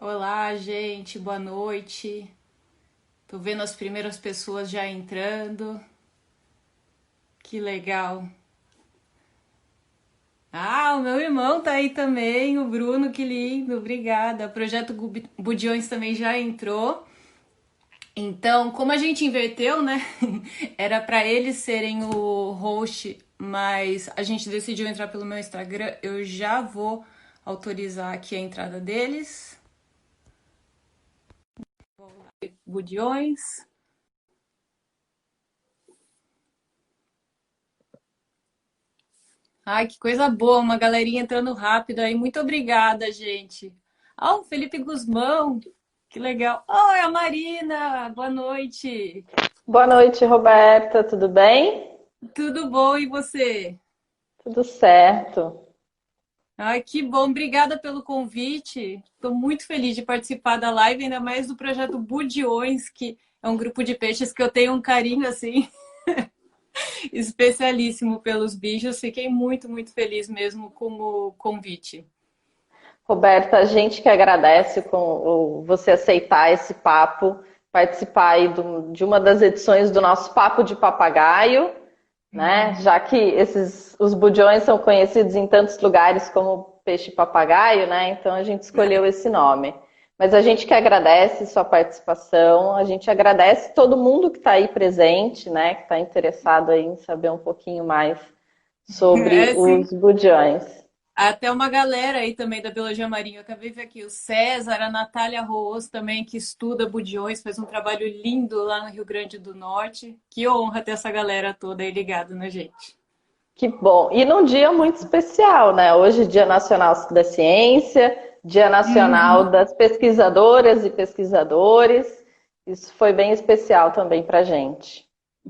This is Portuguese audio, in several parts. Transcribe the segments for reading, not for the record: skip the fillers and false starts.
Olá, gente, boa noite. Tô vendo as primeiras pessoas já entrando. Que legal. Ah, o meu irmão tá aí também, o Bruno, que lindo, obrigada. O projeto Budiões também já entrou. Então, como a gente inverteu, né? Era para eles serem o host, mas a gente decidiu entrar pelo meu Instagram. Eu já vou autorizar aqui a entrada deles. Budiões. Ai, que coisa boa, uma galerinha entrando rápido aí. Muito obrigada, gente. Ah, o Felipe Guzmão, que legal. Oi, a Marina, boa noite. Boa noite, Roberta. Tudo bem? Tudo bom e você? Tudo certo. Ai, que bom, obrigada pelo convite. Estou muito feliz de participar da live, ainda mais do projeto Budiões, que é um grupo de peixes que eu tenho um carinho assim especialíssimo pelos bichos. Fiquei muito feliz mesmo com o convite. Roberta, a gente que agradece você aceitar esse papo, participar aí de uma das edições do nosso Papo de Papagaio, né? Já que os budiões são conhecidos em tantos lugares como peixe-papagaio, né? Então a gente escolheu esse nome. Mas a gente que agradece sua participação, a gente agradece todo mundo que está aí presente, né? Que está interessado aí em saber um pouquinho mais sobre É, sim. os budiões. Até uma galera aí também da Biologia Marinha. Eu acabei de ver aqui o César, a Natália Roos também, que estuda budiões, faz um trabalho lindo lá no Rio Grande do Norte. Que honra ter essa galera toda aí ligada na gente. Que bom. E num dia muito especial, né? Hoje, Dia Nacional da Ciência, Dia Nacional Uhum. das Pesquisadoras e Pesquisadores. Isso foi bem especial também para gente.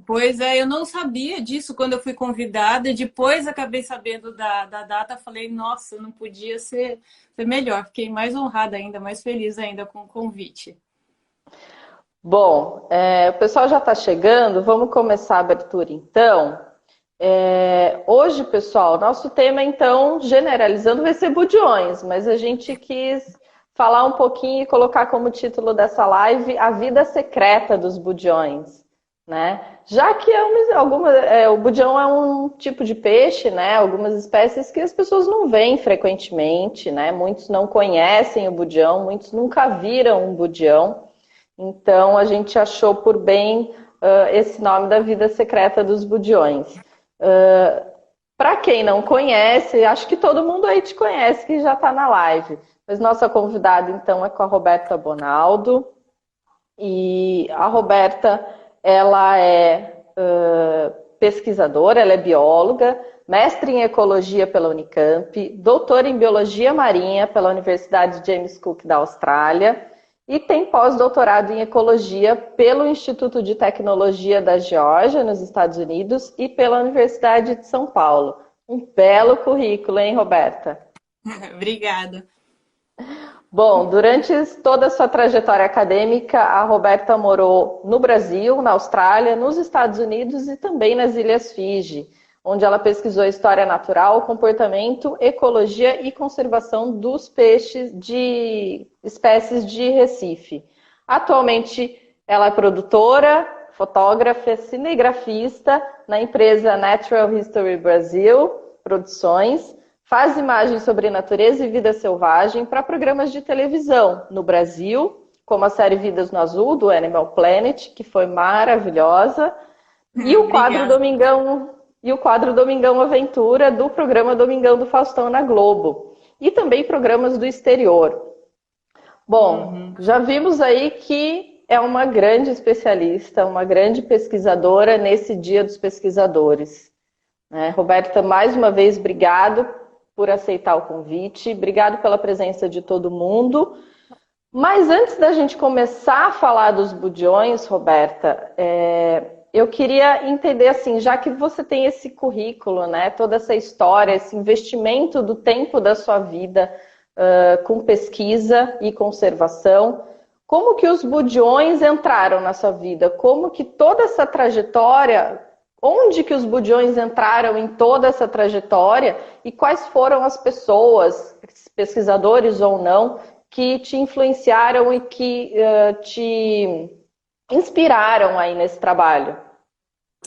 Pois é, eu não sabia disso quando eu fui convidada, e depois acabei sabendo da data, falei, nossa, não podia ser melhor. Fiquei mais honrada ainda, mais feliz ainda com o convite. Bom, o pessoal já está chegando, vamos começar a abertura então. Hoje, pessoal, nosso tema, então, generalizando, vai ser budiões, mas a gente quis falar um pouquinho e colocar como título dessa live a vida secreta dos budiões, né? Já que o budião é um tipo de peixe, né? Algumas espécies que as pessoas não veem frequentemente, né? Muitos não conhecem o budião, muitos nunca viram um budião. Então, a gente achou por bem esse nome da vida secreta dos budiões. Para quem não conhece, acho que todo mundo aí te conhece que já está na live. Mas nossa convidada, então, é com a Roberta Bonaldo. E a Roberta, ela é pesquisadora, ela é bióloga, mestre em ecologia pela Unicamp, doutora em biologia marinha pela Universidade James Cook da Austrália e tem pós-doutorado em ecologia pelo Instituto de Tecnologia da Geórgia, nos Estados Unidos, e pela Universidade de São Paulo. Um belo currículo, hein, Roberta? Obrigada. Bom, durante toda a sua trajetória acadêmica, a Roberta morou no Brasil, na Austrália, nos Estados Unidos e também nas Ilhas Fiji, onde ela pesquisou história natural, comportamento, ecologia e conservação dos peixes de espécies de Recife. Atualmente, ela é produtora, fotógrafa, cinegrafista na empresa Natural History Brasil Produções. Faz imagens sobre natureza e vida selvagem para programas de televisão no Brasil, como a série Vidas no Azul, do Animal Planet, que foi maravilhosa, e o quadro Obrigada. Domingão Aventura, do programa Domingão do Faustão na Globo. E também programas do exterior. Bom, Uhum. já vimos aí que é uma grande especialista, uma grande pesquisadora nesse Dia dos Pesquisadores. Roberta, mais uma vez, obrigado por aceitar o convite, obrigado pela presença de todo mundo. Mas antes da gente começar a falar dos budiões, Roberta, eu queria entender assim, já que você tem esse currículo, né, toda essa história, esse investimento do tempo da sua vida com pesquisa e conservação, como que os budiões entraram na sua vida? Como que toda essa trajetória, onde que os budiões entraram em toda essa trajetória e quais foram as pessoas, pesquisadores ou não, que te influenciaram e que te inspiraram aí nesse trabalho?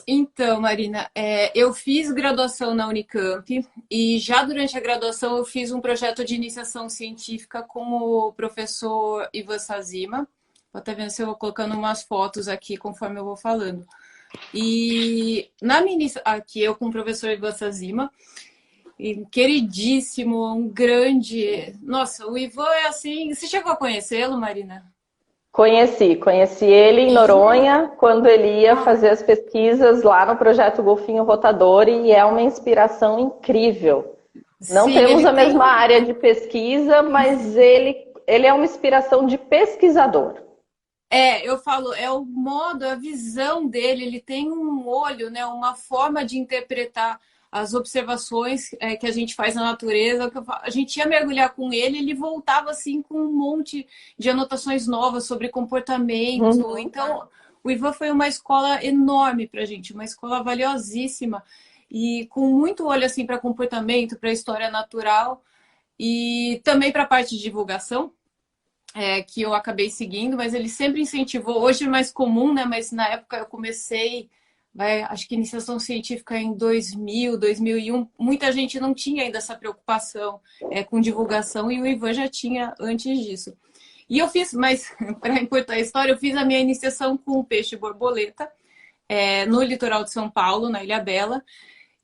Então, Marina, eu fiz graduação na Unicamp e já durante a graduação eu fiz um projeto de iniciação científica com o professor Ivan Sazima. Vou até ver se eu vou colocando umas fotos aqui conforme eu vou falando. E na minha aqui eu com o professor Ivan Sazima, queridíssimo, um grande. Nossa, o Ivan é assim. Você chegou a conhecê-lo, Marina? Conheci ele em Juro. Noronha, quando ele ia Ah, fazer as pesquisas lá no projeto Golfinho Rotador, e é uma inspiração incrível. Não sim, temos ele a mesma tem. área de pesquisa, mas ele é uma inspiração de pesquisador. Eu falo, é o modo, a visão dele, ele tem um olho, né, uma forma de interpretar as observações que a gente faz na natureza. A gente ia mergulhar com ele, ele voltava assim com um monte de anotações novas sobre comportamento. Uhum. Então, o Ivan foi uma escola enorme para a gente, uma escola valiosíssima e com muito olho assim para comportamento, para história natural e também para a parte de divulgação que eu acabei seguindo, mas ele sempre incentivou. Hoje é mais comum, né? Mas na época eu comecei, acho que iniciação científica em 2000, 2001. Muita gente não tinha ainda essa preocupação com divulgação e o Ivan já tinha antes disso. E eu fiz, mas para encurtar a história, eu fiz a minha iniciação com o peixe borboleta no litoral de São Paulo, na Ilha Bela.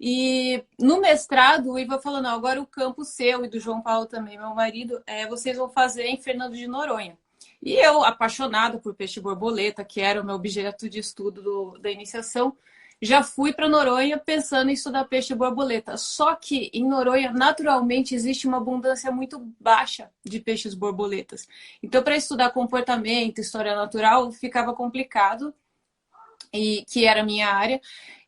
E no mestrado, o Ivan falou: não, agora o campo seu e do João Paulo também, meu marido, vocês vão fazer em Fernando de Noronha. E eu, apaixonada por peixe borboleta, que era o meu objeto de estudo da iniciação, já fui para Noronha pensando em estudar peixe borboleta. Só que em Noronha, naturalmente, existe uma abundância muito baixa de peixes borboletas. Então, para estudar comportamento, história natural, ficava complicado, e que era a minha área.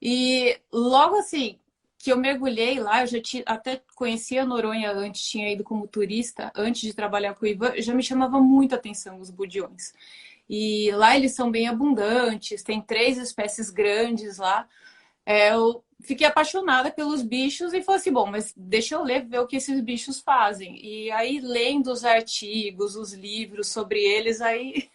E logo assim que eu mergulhei lá, eu já até conhecia Noronha antes, tinha ido como turista, antes de trabalhar com o Ivan, já me chamava muito a atenção os budiões. E lá eles são bem abundantes, tem 3 espécies grandes lá. Eu fiquei apaixonada pelos bichos e falei assim, bom, mas deixa eu ler, ver o que esses bichos fazem. E aí, lendo os artigos, os livros sobre eles, aí,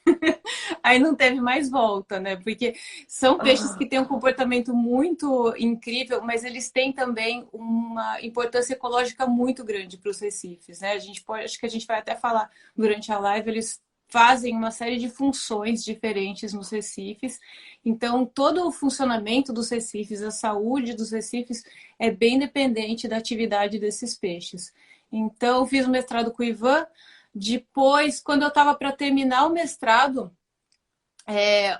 aí não teve mais volta, né? Porque são peixes que têm um comportamento muito incrível, mas eles têm também uma importância ecológica muito grande para os recifes, né? A gente pode, acho que a gente vai até falar durante a live, eles fazem uma série de funções diferentes nos recifes. Então, todo o funcionamento dos recifes, a saúde dos recifes é bem dependente da atividade desses peixes. Então, eu fiz o mestrado com o Ivan. Depois, quando eu estava para terminar o mestrado,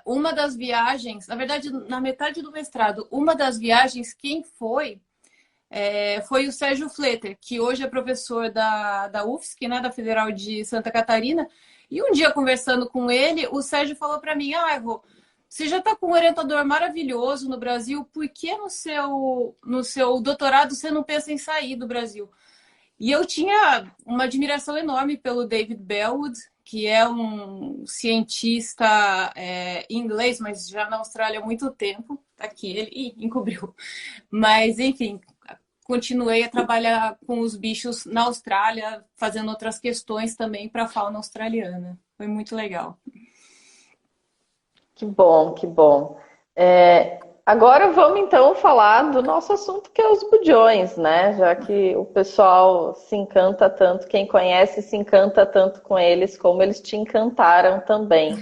uma das viagens, na verdade, na metade do mestrado, uma das viagens, quem foi o Sérgio Fletter, que hoje é professor da UFSC, né, da Federal de Santa Catarina. E um dia, conversando com ele, o Sérgio falou para mim: Rô, você já está com um orientador maravilhoso no Brasil, por que no seu doutorado você não pensa em sair do Brasil? E eu tinha uma admiração enorme pelo David Bellwood, que é um cientista inglês, mas já na Austrália há muito tempo. Tá aqui, ele encobriu. Mas, enfim, continuei a trabalhar com os bichos na Austrália, fazendo outras questões também para a fauna australiana. Foi muito legal. Que bom, que bom. Agora vamos então falar do nosso assunto, que é os budiões, né? Já que o pessoal se encanta tanto, quem conhece se encanta tanto com eles, como eles te encantaram também.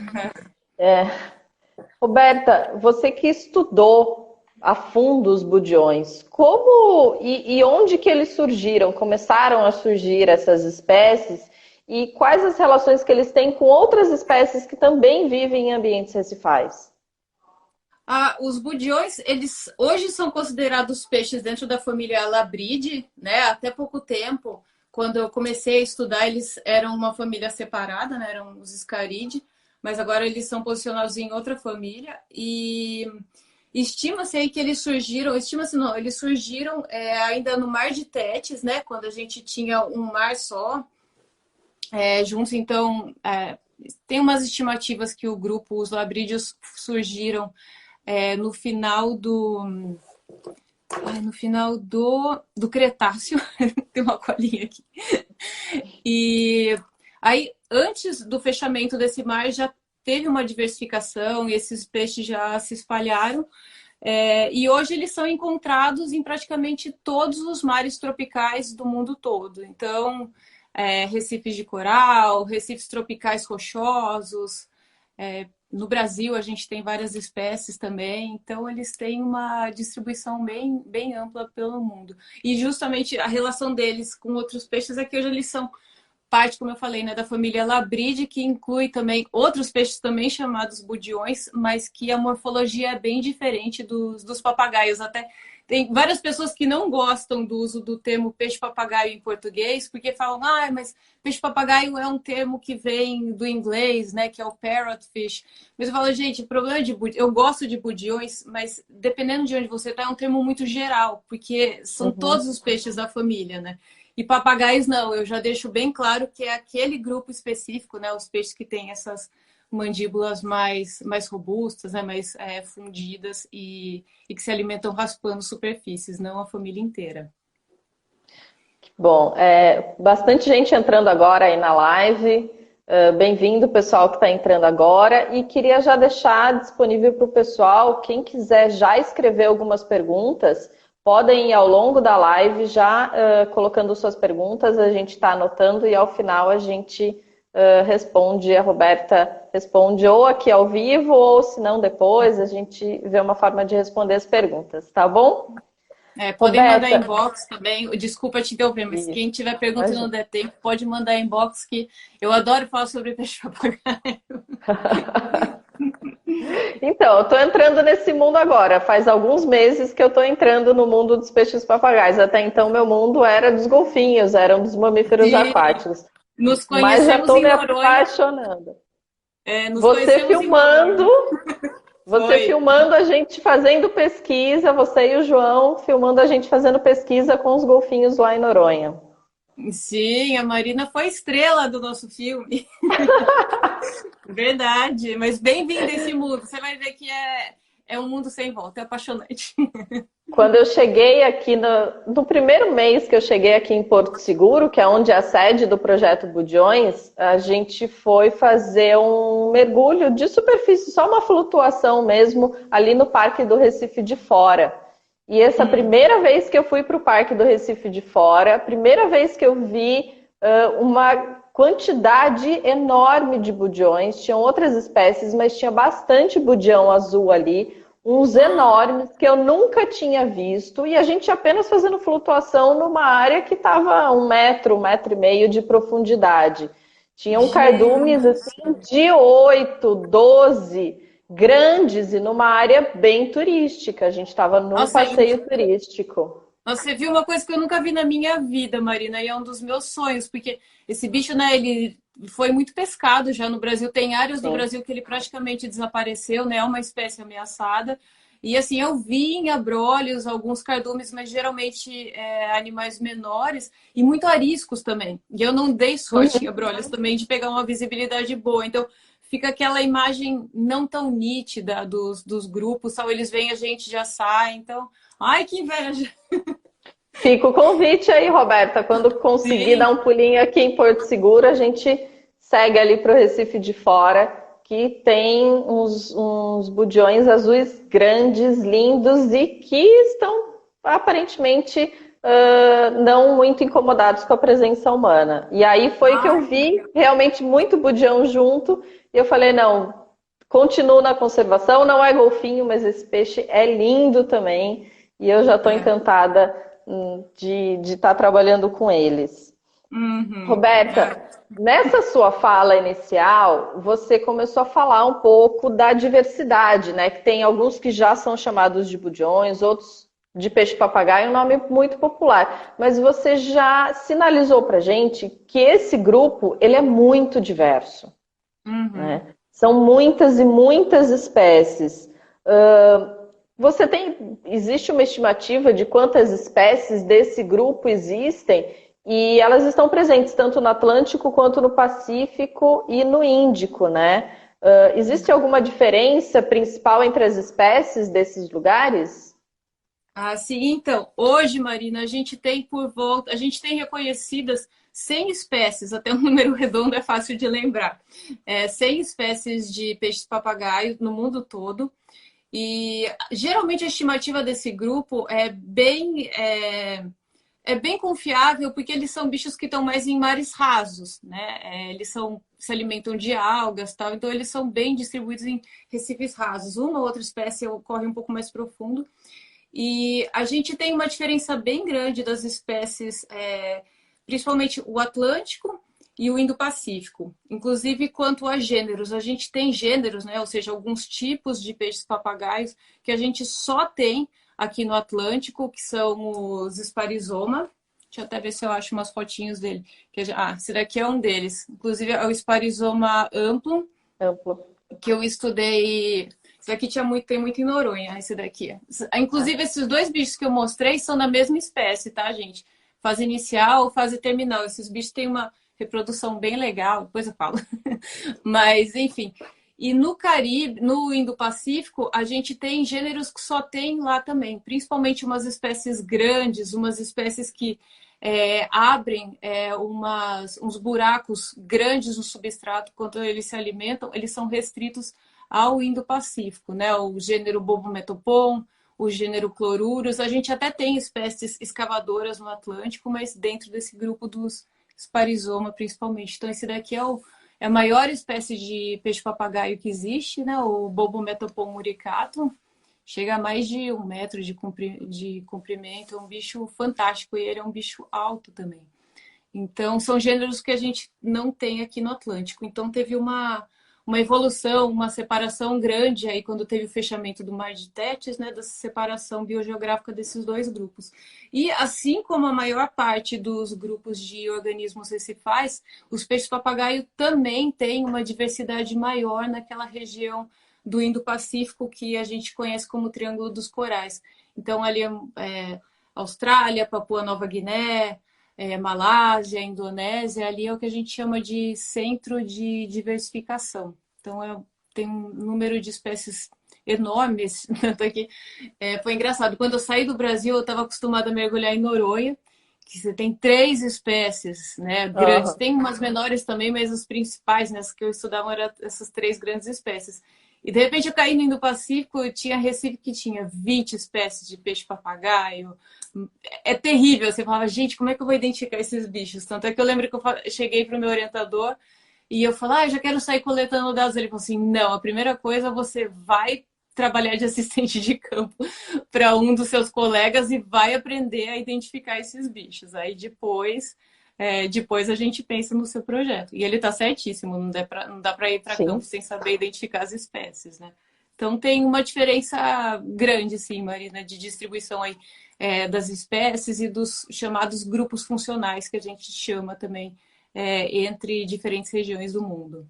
Roberta, você que estudou a fundo os budiões, como e onde que eles surgiram? Começaram a surgir essas espécies? E quais as relações que eles têm com outras espécies que também vivem em ambientes recifais? Os budiões, eles hoje são considerados peixes dentro da família Labride, né? Até pouco tempo, quando eu comecei a estudar, eles eram uma família separada, né? Eram os Scaride, mas agora eles são posicionados em outra família e estima-se aí que eles surgiram, estima-se não, eles surgiram ainda no Mar de Tétis, né? Quando a gente tinha um mar só juntos, então tem umas estimativas que o grupo, os labrídeos, surgiram no final do Cretáceo. Tem uma colinha aqui. E Aí, antes do fechamento desse mar, já teve uma diversificação e esses peixes já se espalharam. E hoje eles são encontrados em praticamente todos os mares tropicais do mundo todo. Então, recifes de coral, recifes tropicais rochosos. No Brasil, a gente tem várias espécies também. Então, eles têm uma distribuição bem, bem ampla pelo mundo. E justamente a relação deles com outros peixes é que hoje eles são parte, como eu falei, né, da família Labride, que inclui também outros peixes também chamados budiões, mas que a morfologia é bem diferente dos papagaios. Até tem várias pessoas que não gostam do uso do termo peixe-papagaio em português, porque falam, mas peixe-papagaio é um termo que vem do inglês, né, que é o parrotfish. Mas eu falo, gente, o problema de eu gosto de budiões, mas dependendo de onde você está, é um termo muito geral, porque são todos os peixes da família, né? E papagaios não, eu já deixo bem claro que é aquele grupo específico, né? Os peixes que têm essas mandíbulas mais robustas, né? Mais fundidas e que se alimentam raspando superfícies, não a família inteira. Bom, bastante gente entrando agora aí na live. Bem-vindo, pessoal que está entrando agora. E queria já deixar disponível para o pessoal, quem quiser já escrever algumas perguntas, podem ir ao longo da live já colocando suas perguntas, a gente está anotando e ao final a gente responde, a Roberta responde ou aqui ao vivo ou se não depois, a gente vê uma forma de responder as perguntas, tá bom? Podem Roberta, mandar inbox também. Desculpa te interromper, mas isso, quem tiver pergunta e não imagina. der tempo, pode mandar inbox, que eu adoro falar sobre peixe-papagaio. Então, eu estou entrando nesse mundo agora. Faz alguns meses que eu estou entrando no mundo dos peixes papagaios. Até então, meu mundo era dos golfinhos, eram dos mamíferos E aquáticos. nos Mas já conhecemos estou em me Noronha. apaixonando. Nos Você conhecemos em Noronha. filmando, você Foi. filmando a gente fazendo pesquisa, você e o João filmando a gente fazendo pesquisa com os golfinhos lá em Noronha. Sim, a Marina foi estrela do nosso filme. Verdade, mas bem-vinda a esse mundo. Você vai ver que é um mundo sem volta, é apaixonante. Quando eu cheguei aqui, no primeiro mês que eu cheguei aqui em Porto Seguro, que é onde é a sede do Projeto Budiões, a gente foi fazer um mergulho de superfície, só uma flutuação mesmo, ali no Parque do Recife de Fora. E essa primeira vez que eu fui para o Parque do Recife de Fora, a primeira vez que eu vi uma quantidade enorme de budiões, tinham outras espécies, mas tinha bastante budião azul ali, uns enormes que eu nunca tinha visto, e a gente apenas fazendo flutuação numa área que estava 1 metro, 1,5 metro de profundidade. Tinham cardumes assim, de 8, 12, grandes e numa área bem turística. A gente estava num Nossa, passeio turístico. você viu uma coisa que eu nunca vi na minha vida, Marina, e é um dos meus sonhos, porque esse bicho, né, ele foi muito pescado já no Brasil. Tem áreas do Sim. Brasil que ele praticamente desapareceu, né? É uma espécie ameaçada. E assim, eu vi em abrolhos alguns cardumes, mas geralmente animais menores e muito ariscos também. E eu não dei sorte em abrolhos também de pegar uma visibilidade boa. Então, fica aquela imagem não tão nítida dos grupos, só eles veem a gente já sai. Então, ai, que inveja! Fica o convite aí, Roberta. Quando conseguir Sim. dar um pulinho aqui em Porto Seguro, a gente segue ali para o Recife de Fora, que tem uns budiões azuis grandes, lindos e que estão aparentemente não muito incomodados com a presença humana. E aí foi que eu vi realmente muito budião junto e eu falei, não, continuo na conservação, não é golfinho, mas esse peixe é lindo também e eu já estou encantada de estar trabalhando com eles. Roberta, nessa sua fala inicial, você começou a falar um pouco da diversidade, né? Que tem alguns que já são chamados de budiões, outros de peixe-papagaio, um nome muito popular. Mas você já sinalizou para gente que esse grupo ele é muito diverso, né? São muitas e muitas espécies. Existe uma estimativa de quantas espécies desse grupo existem e elas estão presentes tanto no Atlântico quanto no Pacífico e no Índico, né? Existe alguma diferença principal entre as espécies desses lugares? Sim, então, hoje, Marina, a gente tem reconhecidas 100 espécies, até um número redondo é fácil de lembrar. 100 espécies de peixes-papagaio no mundo todo. E geralmente a estimativa desse grupo é bem confiável, porque eles são bichos que estão mais em mares rasos, né? Se alimentam de algas, tal, então eles são bem distribuídos em recifes rasos. Uma ou outra espécie ocorre um pouco mais profundo. E a gente tem uma diferença bem grande das espécies, principalmente o Atlântico e o Indo-Pacífico. Inclusive, quanto a gêneros, a gente tem gêneros, né? Ou seja, alguns tipos de peixes papagaios que a gente só tem aqui no Atlântico, que são os Sparizoma. Deixa eu até ver se eu acho umas fotinhos dele. Esse daqui é um deles. Inclusive, é o Sparizoma amplum, Amplo. que eu estudei. Esse daqui tem muito em Noronha, esse daqui. Inclusive, esses dois bichos que eu mostrei são da mesma espécie, tá, gente? Fase inicial, fase terminal. Esses bichos têm uma reprodução bem legal, depois eu falo. Mas, enfim. E no Caribe, no Indo-Pacífico, a gente tem gêneros que só tem lá também, principalmente umas espécies grandes, umas espécies que abrem uns buracos grandes no substrato quando eles se alimentam, eles são restritos ao Indo-Pacífico, né? O gênero Bobometopon, o gênero Chlorurus. A gente até tem espécies escavadoras no Atlântico, mas dentro desse grupo dos Sparizoma, principalmente. Então, esse daqui é a maior espécie de peixe-papagaio que existe, né? O Bobometopon muricatum. Chega a mais de 1 metro de comprimento. É um bicho fantástico e ele é um bicho alto também. Então, são gêneros que a gente não tem aqui no Atlântico. Então, teve uma evolução, uma separação grande aí quando teve o fechamento do Mar de Tétis, né, dessa separação biogeográfica desses dois grupos. E assim como a maior parte dos grupos de organismos recifais, os peixes-papagaio também têm uma diversidade maior naquela região do Indo-Pacífico que a gente conhece como Triângulo dos Corais. Então, ali Austrália, Papua Nova Guiné, Malásia, Indonésia, ali é o que a gente chama de centro de diversificação. Então, tem um número de espécies enormes. Tanto aqui. Foi engraçado. Quando eu saí do Brasil, eu estava acostumada a mergulhar em Noronha, que você tem 3 espécies, né, grandes. Tem umas menores também, mas os principais, né, as que eu estudava eram essas 3 grandes espécies. E de repente eu caí no Indo-Pacífico, eu tinha Recife que tinha 20 espécies de peixe-papagaio. É terrível. Você falava, gente, como é que eu vou identificar esses bichos? Tanto é que eu lembro que eu cheguei para o meu orientador e eu falei, eu já quero sair coletando dados. Ele falou assim, não, a primeira coisa você vai trabalhar de assistente de campo para um dos seus colegas e vai aprender a identificar esses bichos. Aí depois a gente pensa no seu projeto. E ele está certíssimo, não dá para ir para campo sem saber identificar as espécies, né? Então tem uma diferença grande, sim, Marina, de distribuição aí, das espécies e dos chamados grupos funcionais, que a gente chama também, entre diferentes regiões do mundo.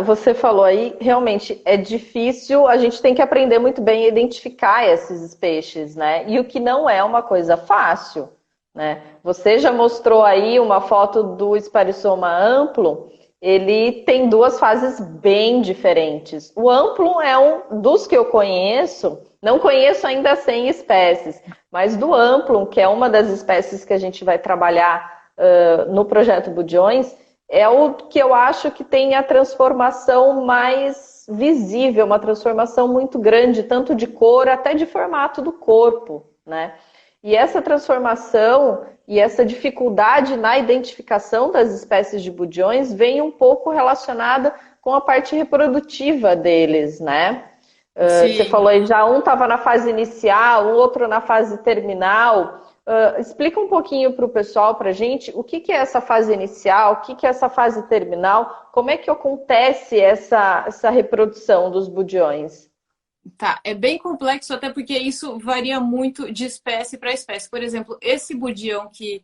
Você falou aí, realmente é difícil, a gente tem que aprender muito bem a identificar esses peixes, né? E o que não é uma coisa fácil, né? Você já mostrou aí uma foto do Sparizoma amplo, ele tem 2 fases bem diferentes. O amplo é um dos que eu conheço, não conheço ainda 100 espécies, mas do amplo, que é uma das espécies que a gente vai trabalhar no projeto Budiões, é o que eu acho que tem a transformação mais visível, uma transformação muito grande, tanto de cor até de formato do corpo, né? E essa transformação e essa dificuldade na identificação das espécies de budiões vem um pouco relacionada com a parte reprodutiva deles, né? Você falou aí, já um estava na fase inicial, o outro na fase terminal. Explica um pouquinho para o pessoal, para a gente, o que é essa fase inicial, o que é essa fase terminal, como é que acontece essa reprodução dos budiões? Tá, é bem complexo, até porque isso varia muito de espécie para espécie. Por exemplo, esse budião que.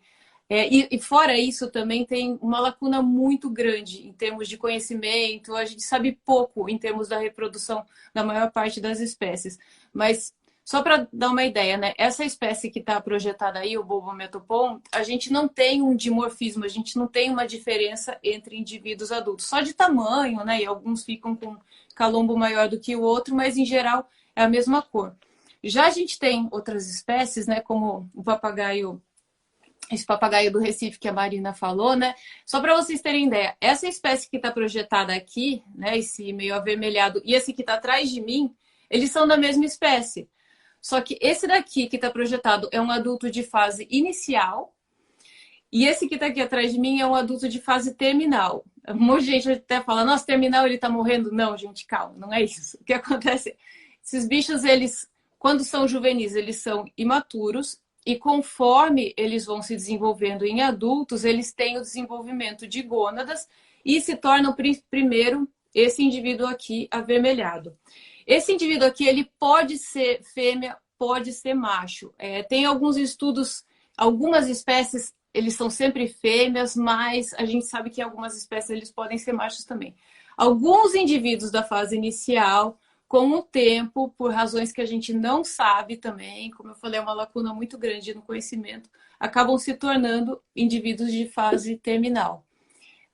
E fora isso, também tem uma lacuna muito grande em termos de conhecimento. A gente sabe pouco em termos da reprodução da maior parte das espécies. Mas só para dar uma ideia, né? Essa espécie que está projetada aí, o Bobometopon, a gente não tem um dimorfismo, a gente não tem uma diferença entre indivíduos adultos. Só de tamanho, né? E alguns ficam com calombo maior do que o outro, mas em geral é a mesma cor. Já a gente tem outras espécies, né? Como o papagaio esse papagaio do Recife que a Marina falou, né? Só para vocês terem ideia, essa espécie que está projetada aqui, né? Esse meio avermelhado e esse que está atrás de mim, eles são da mesma espécie. Só que esse daqui que está projetado é um adulto de fase inicial e esse que está aqui atrás de mim é um adulto de fase terminal. Um monte de gente até fala, nossa, terminal ele está morrendo. Não, gente, calma, não é isso. O que acontece? Esses bichos, eles, quando são juvenis, eles são imaturos e conforme eles vão se desenvolvendo em adultos, eles têm o desenvolvimento de gônadas e se tornam primeiro esse indivíduo aqui avermelhado. Esse indivíduo aqui, ele pode ser fêmea, pode ser macho. Tem alguns estudos, algumas espécies, eles são sempre fêmeas, mas a gente sabe que algumas espécies eles podem ser machos também. Alguns indivíduos da fase inicial, com o tempo, por razões que a gente não sabe também, como eu falei, é uma lacuna muito grande no conhecimento, acabam se tornando indivíduos de fase terminal.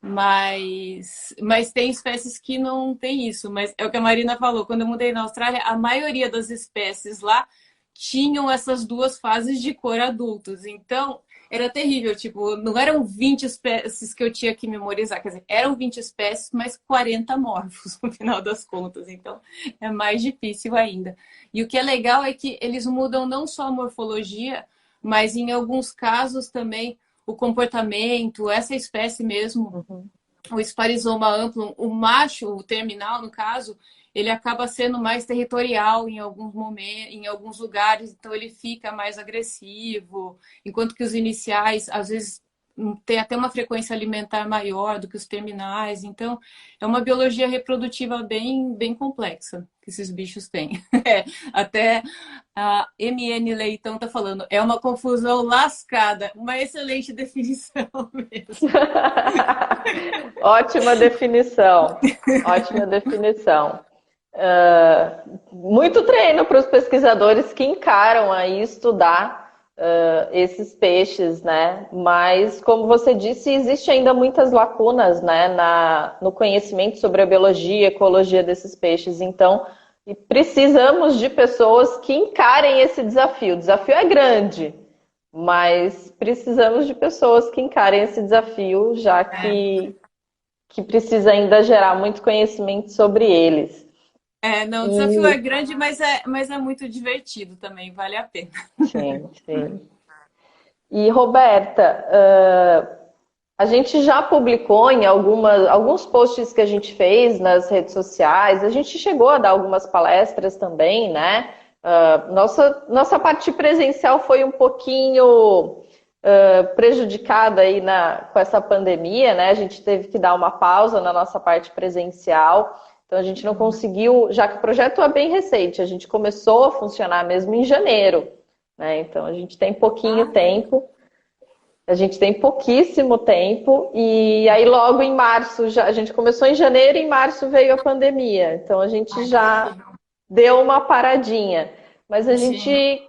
Mas tem espécies que não tem isso. Mas é o que a Marina falou, quando eu mudei na Austrália, a maioria das espécies lá tinham essas duas fases de cor adultos. Então, era terrível. Tipo, não eram 20 espécies que eu tinha que memorizar. Quer dizer, eram 20 espécies, mas 40 morfos, no final das contas. Então, é mais difícil ainda. E o que é legal é que eles mudam não só a morfologia, mas em alguns casos também o comportamento, essa espécie mesmo, o Sparizoma amplum, o macho, o terminal, no caso, ele acaba sendo mais territorial em alguns momentos, em alguns lugares, então ele fica mais agressivo, enquanto que os iniciais, às vezes, tem até uma frequência alimentar maior do que os terminais. Então, é uma biologia reprodutiva bem, bem complexa que esses bichos têm. Até a MN Leitão está falando, é uma confusão lascada. Uma excelente definição mesmo. Ótima definição. Ótima definição. Muito treino para os pesquisadores que encaram aí estudar esses peixes, né? Mas, como você disse, existe ainda muitas lacunas, né, no conhecimento sobre a biologia e ecologia desses peixes. Então, precisamos de pessoas que encarem esse desafio. O desafio é grande, mas precisamos de pessoas que encarem esse desafio, já que precisa ainda gerar muito conhecimento sobre eles. Não, o desafio é grande, mas é muito divertido também, vale a pena. Sim, sim. E, Roberta, a gente já publicou em alguns posts que a gente fez nas redes sociais, a gente chegou a dar algumas palestras também, né? Nossa parte presencial foi um pouquinho prejudicada aí com essa pandemia, né? A gente teve que dar uma pausa na nossa parte presencial. Então, a gente não conseguiu, já que o projeto é bem recente, a gente começou a funcionar mesmo em janeiro, né? Então, a gente tem pouquinho tempo, a gente tem pouquíssimo tempo, e aí logo em março, a gente começou em janeiro e em março veio a pandemia. Então, a gente já deu uma paradinha. Mas a gente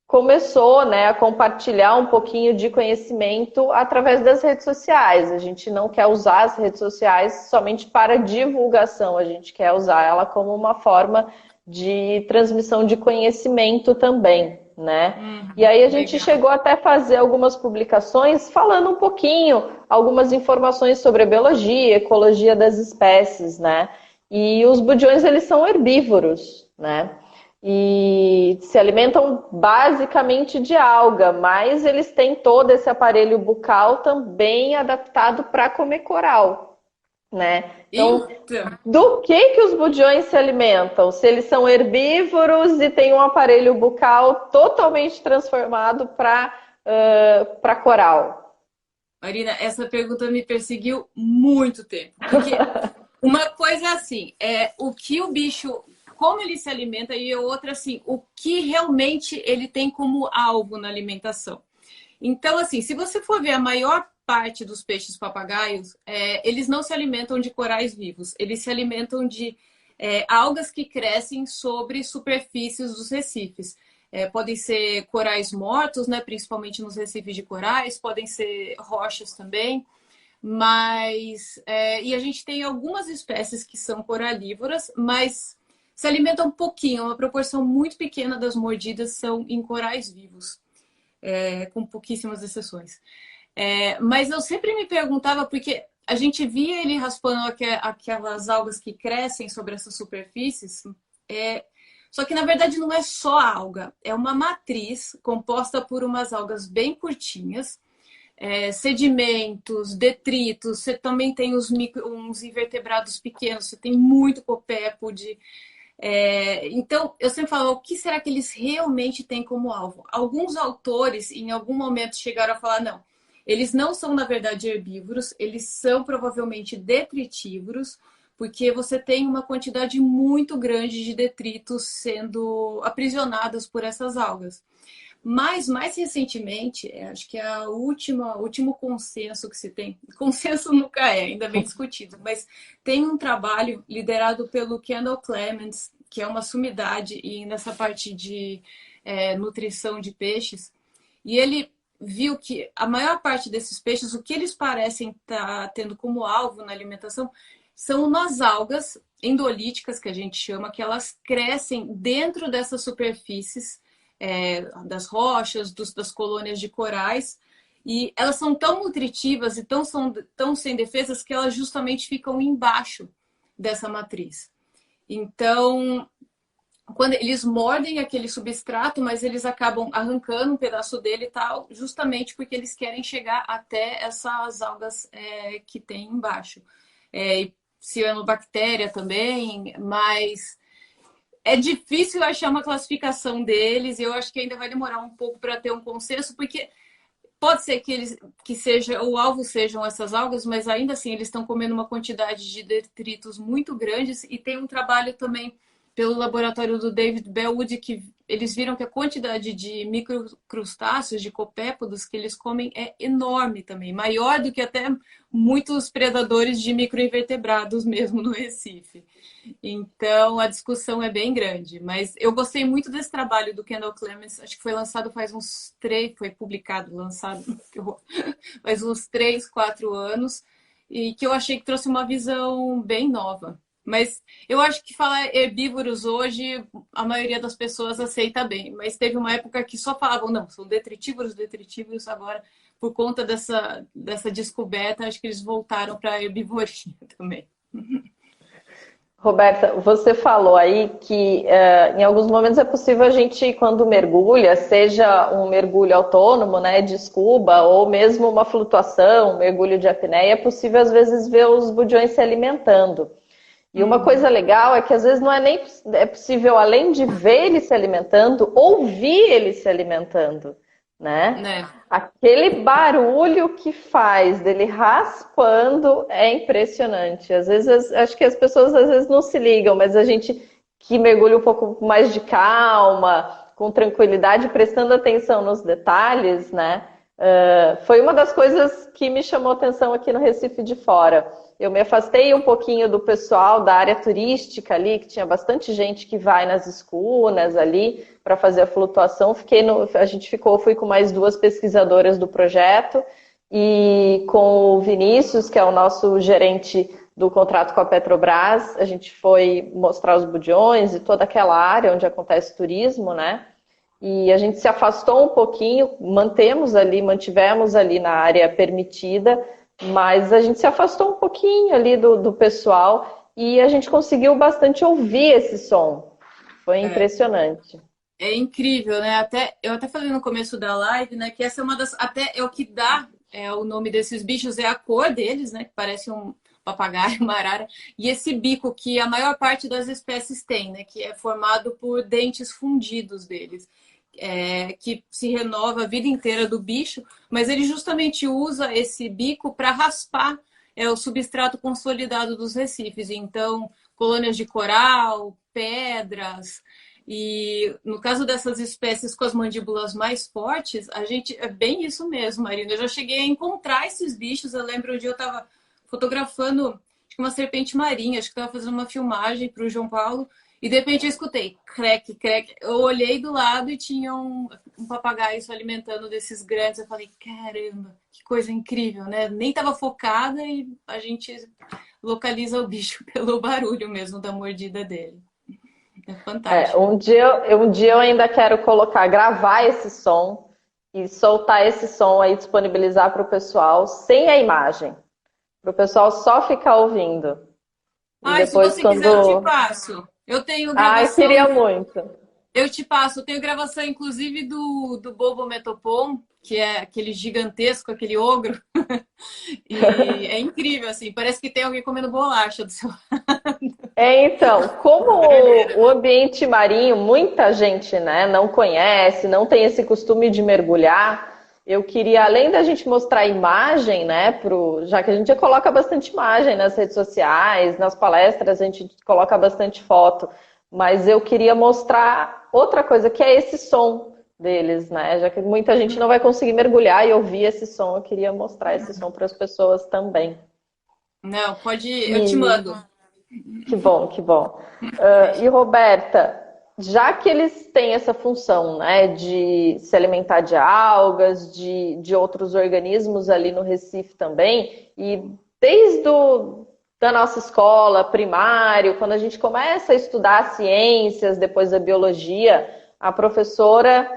começou, né, a compartilhar um pouquinho de conhecimento através das redes sociais. A gente não quer usar as redes sociais somente para divulgação, a gente quer usar ela como uma forma de transmissão de conhecimento também, né? E aí a gente chegou até a fazer algumas publicações falando um pouquinho, algumas informações sobre a biologia, ecologia das espécies, né? E os budiões, eles são herbívoros, né? E se alimentam basicamente de alga, mas eles têm todo esse aparelho bucal também adaptado para comer coral, né? Então, do que os budiões se alimentam? Se eles são herbívoros e têm um aparelho bucal totalmente transformado para coral? Marina, essa pergunta me perseguiu muito tempo, porque uma coisa é assim, o que o bicho, como ele se alimenta, e outra assim, o que realmente ele tem como alvo na alimentação. Então, assim, se você for ver a maior parte dos peixes papagaios, eles não se alimentam de corais vivos, eles se alimentam de algas que crescem sobre superfícies dos recifes. Podem ser corais mortos, né, principalmente nos recifes de corais, podem ser rochas também. Mas e a gente tem algumas espécies que são coralívoras, mas se alimentam um pouquinho, uma proporção muito pequena das mordidas são em corais vivos. com pouquíssimas exceções. Mas eu sempre me perguntava, porque a gente via ele raspando aquelas algas que crescem sobre essas superfícies, só que na verdade não é só alga, é uma matriz composta por umas algas bem curtinhas, sedimentos, detritos, você também tem uns invertebrados pequenos, você tem muito copépode. Então, eu sempre falo, o que será que eles realmente têm como alvo? Alguns autores, em algum momento, chegaram a falar, não, eles não são, na verdade, herbívoros, eles são provavelmente detritívoros, porque você tem uma quantidade muito grande de detritos sendo aprisionados por essas algas. Mas, mais recentemente, acho que é o último consenso que se tem, consenso nunca ainda bem discutido, mas tem um trabalho liderado pelo Kendall Clements, que é uma sumidade e nessa parte de nutrição de peixes, e ele viu que a maior parte desses peixes, o que eles parecem estar tendo como alvo na alimentação, são umas algas endolíticas, que a gente chama, que elas crescem dentro dessas superfícies, das rochas, das colônias de corais, e elas são tão nutritivas e tão sem defesas que elas justamente ficam embaixo dessa matriz. Então, quando eles mordem aquele substrato, mas eles acabam arrancando um pedaço dele e tal, justamente porque eles querem chegar até essas algas que tem embaixo. Cianobactéria também, mas é difícil achar uma classificação deles e eu acho que ainda vai demorar um pouco para ter um consenso, porque pode ser que o alvo sejam essas algas, mas ainda assim eles estão comendo uma quantidade de detritos muito grandes e tem um trabalho também pelo laboratório do David Bellwood que eles viram que a quantidade de microcrustáceos, de copépodos que eles comem é enorme também, maior do que até muitos predadores de microinvertebrados mesmo no Recife. Então, a discussão é bem grande. Mas eu gostei muito desse trabalho do Kendall Clements. Acho que foi lançado faz uns 3... Foi publicado, lançado, faz uns 3, 4 anos. E que eu achei que trouxe uma visão bem nova. Mas eu acho que falar herbívoros hoje, a maioria das pessoas aceita bem. Mas teve uma época que só falavam, não, são detritívoros. Agora, por conta dessa descoberta, acho que eles voltaram para a herbivoria também. Roberta, você falou aí que em alguns momentos é possível a gente, quando mergulha, seja um mergulho autônomo, né, de scuba, ou mesmo uma flutuação, um mergulho de apneia, é possível às vezes ver os budiões se alimentando. E uma coisa legal é que às vezes não é nem possível, além de ver ele se alimentando, ouvir ele se alimentando, né? Aquele barulho que faz dele raspando é impressionante. Às vezes, acho que as pessoas às vezes não se ligam, mas a gente que mergulha um pouco mais de calma, com tranquilidade, prestando atenção nos detalhes, né? Foi uma das coisas que me chamou atenção aqui no Recife de Fora. Eu me afastei um pouquinho do pessoal da área turística ali, que tinha bastante gente que vai nas escunas ali para fazer a flutuação. Fui com mais 2 pesquisadoras do projeto e com o Vinícius, que é o nosso gerente do contrato com a Petrobras. A gente foi mostrar os budiões e toda aquela área onde acontece turismo, né? E a gente se afastou um pouquinho, mantivemos ali na área permitida, mas a gente se afastou um pouquinho ali do pessoal e a gente conseguiu bastante ouvir esse som. Foi impressionante. É incrível, né? Eu até falei no começo da live, né? Que essa é uma das... Até é o que dá o nome desses bichos, é a cor deles, né? Que parece um papagaio, uma arara. E esse bico que a maior parte das espécies tem, né? Que é formado por dentes fundidos deles. Que se renova a vida inteira do bicho, mas ele justamente usa esse bico para raspar o substrato consolidado dos recifes. Então, colônias de coral, pedras. E no caso dessas espécies com as mandíbulas mais fortes, a gente é bem isso mesmo, Marina. Eu já cheguei a encontrar esses bichos. Eu lembro um dia eu estava fotografando uma serpente marinha, acho que estava fazendo uma filmagem para o João Paulo. E de repente eu escutei creque, creque. Eu olhei do lado e tinha um papagaio se alimentando desses grandes. Eu falei, caramba, que coisa incrível, né? Nem estava focada e a gente localiza o bicho pelo barulho mesmo da mordida dele. É fantástico. Um dia eu ainda quero gravar esse som e soltar esse som aí, disponibilizar para o pessoal sem a imagem, para o pessoal só ficar ouvindo. E Ai, se depois você quiser, eu te quando... passo. Eu tenho Ai, gravação, queria muito. eu te passo. Eu tenho gravação, inclusive, do Bobo Metopom, que é aquele gigantesco, aquele ogro. E é incrível, assim. Parece que tem alguém comendo bolacha do seu Então, como Doideira. o ambiente marinho, muita gente, né, não conhece, não tem esse costume de mergulhar, eu queria, além da gente mostrar a imagem, né, já que a gente já coloca bastante imagem nas redes sociais, nas palestras a gente coloca bastante foto, mas eu queria mostrar outra coisa, que é esse som deles, né, já que muita gente não vai conseguir mergulhar e ouvir esse som, eu queria mostrar esse som para as pessoas também. Não, pode. Eu te E mando. que bom, que bom. E Roberta, já que eles têm essa função, né, de se alimentar de algas, de outros organismos ali no Recife também, e desde da nossa escola, primário, quando a gente começa a estudar ciências, depois a biologia, a professora,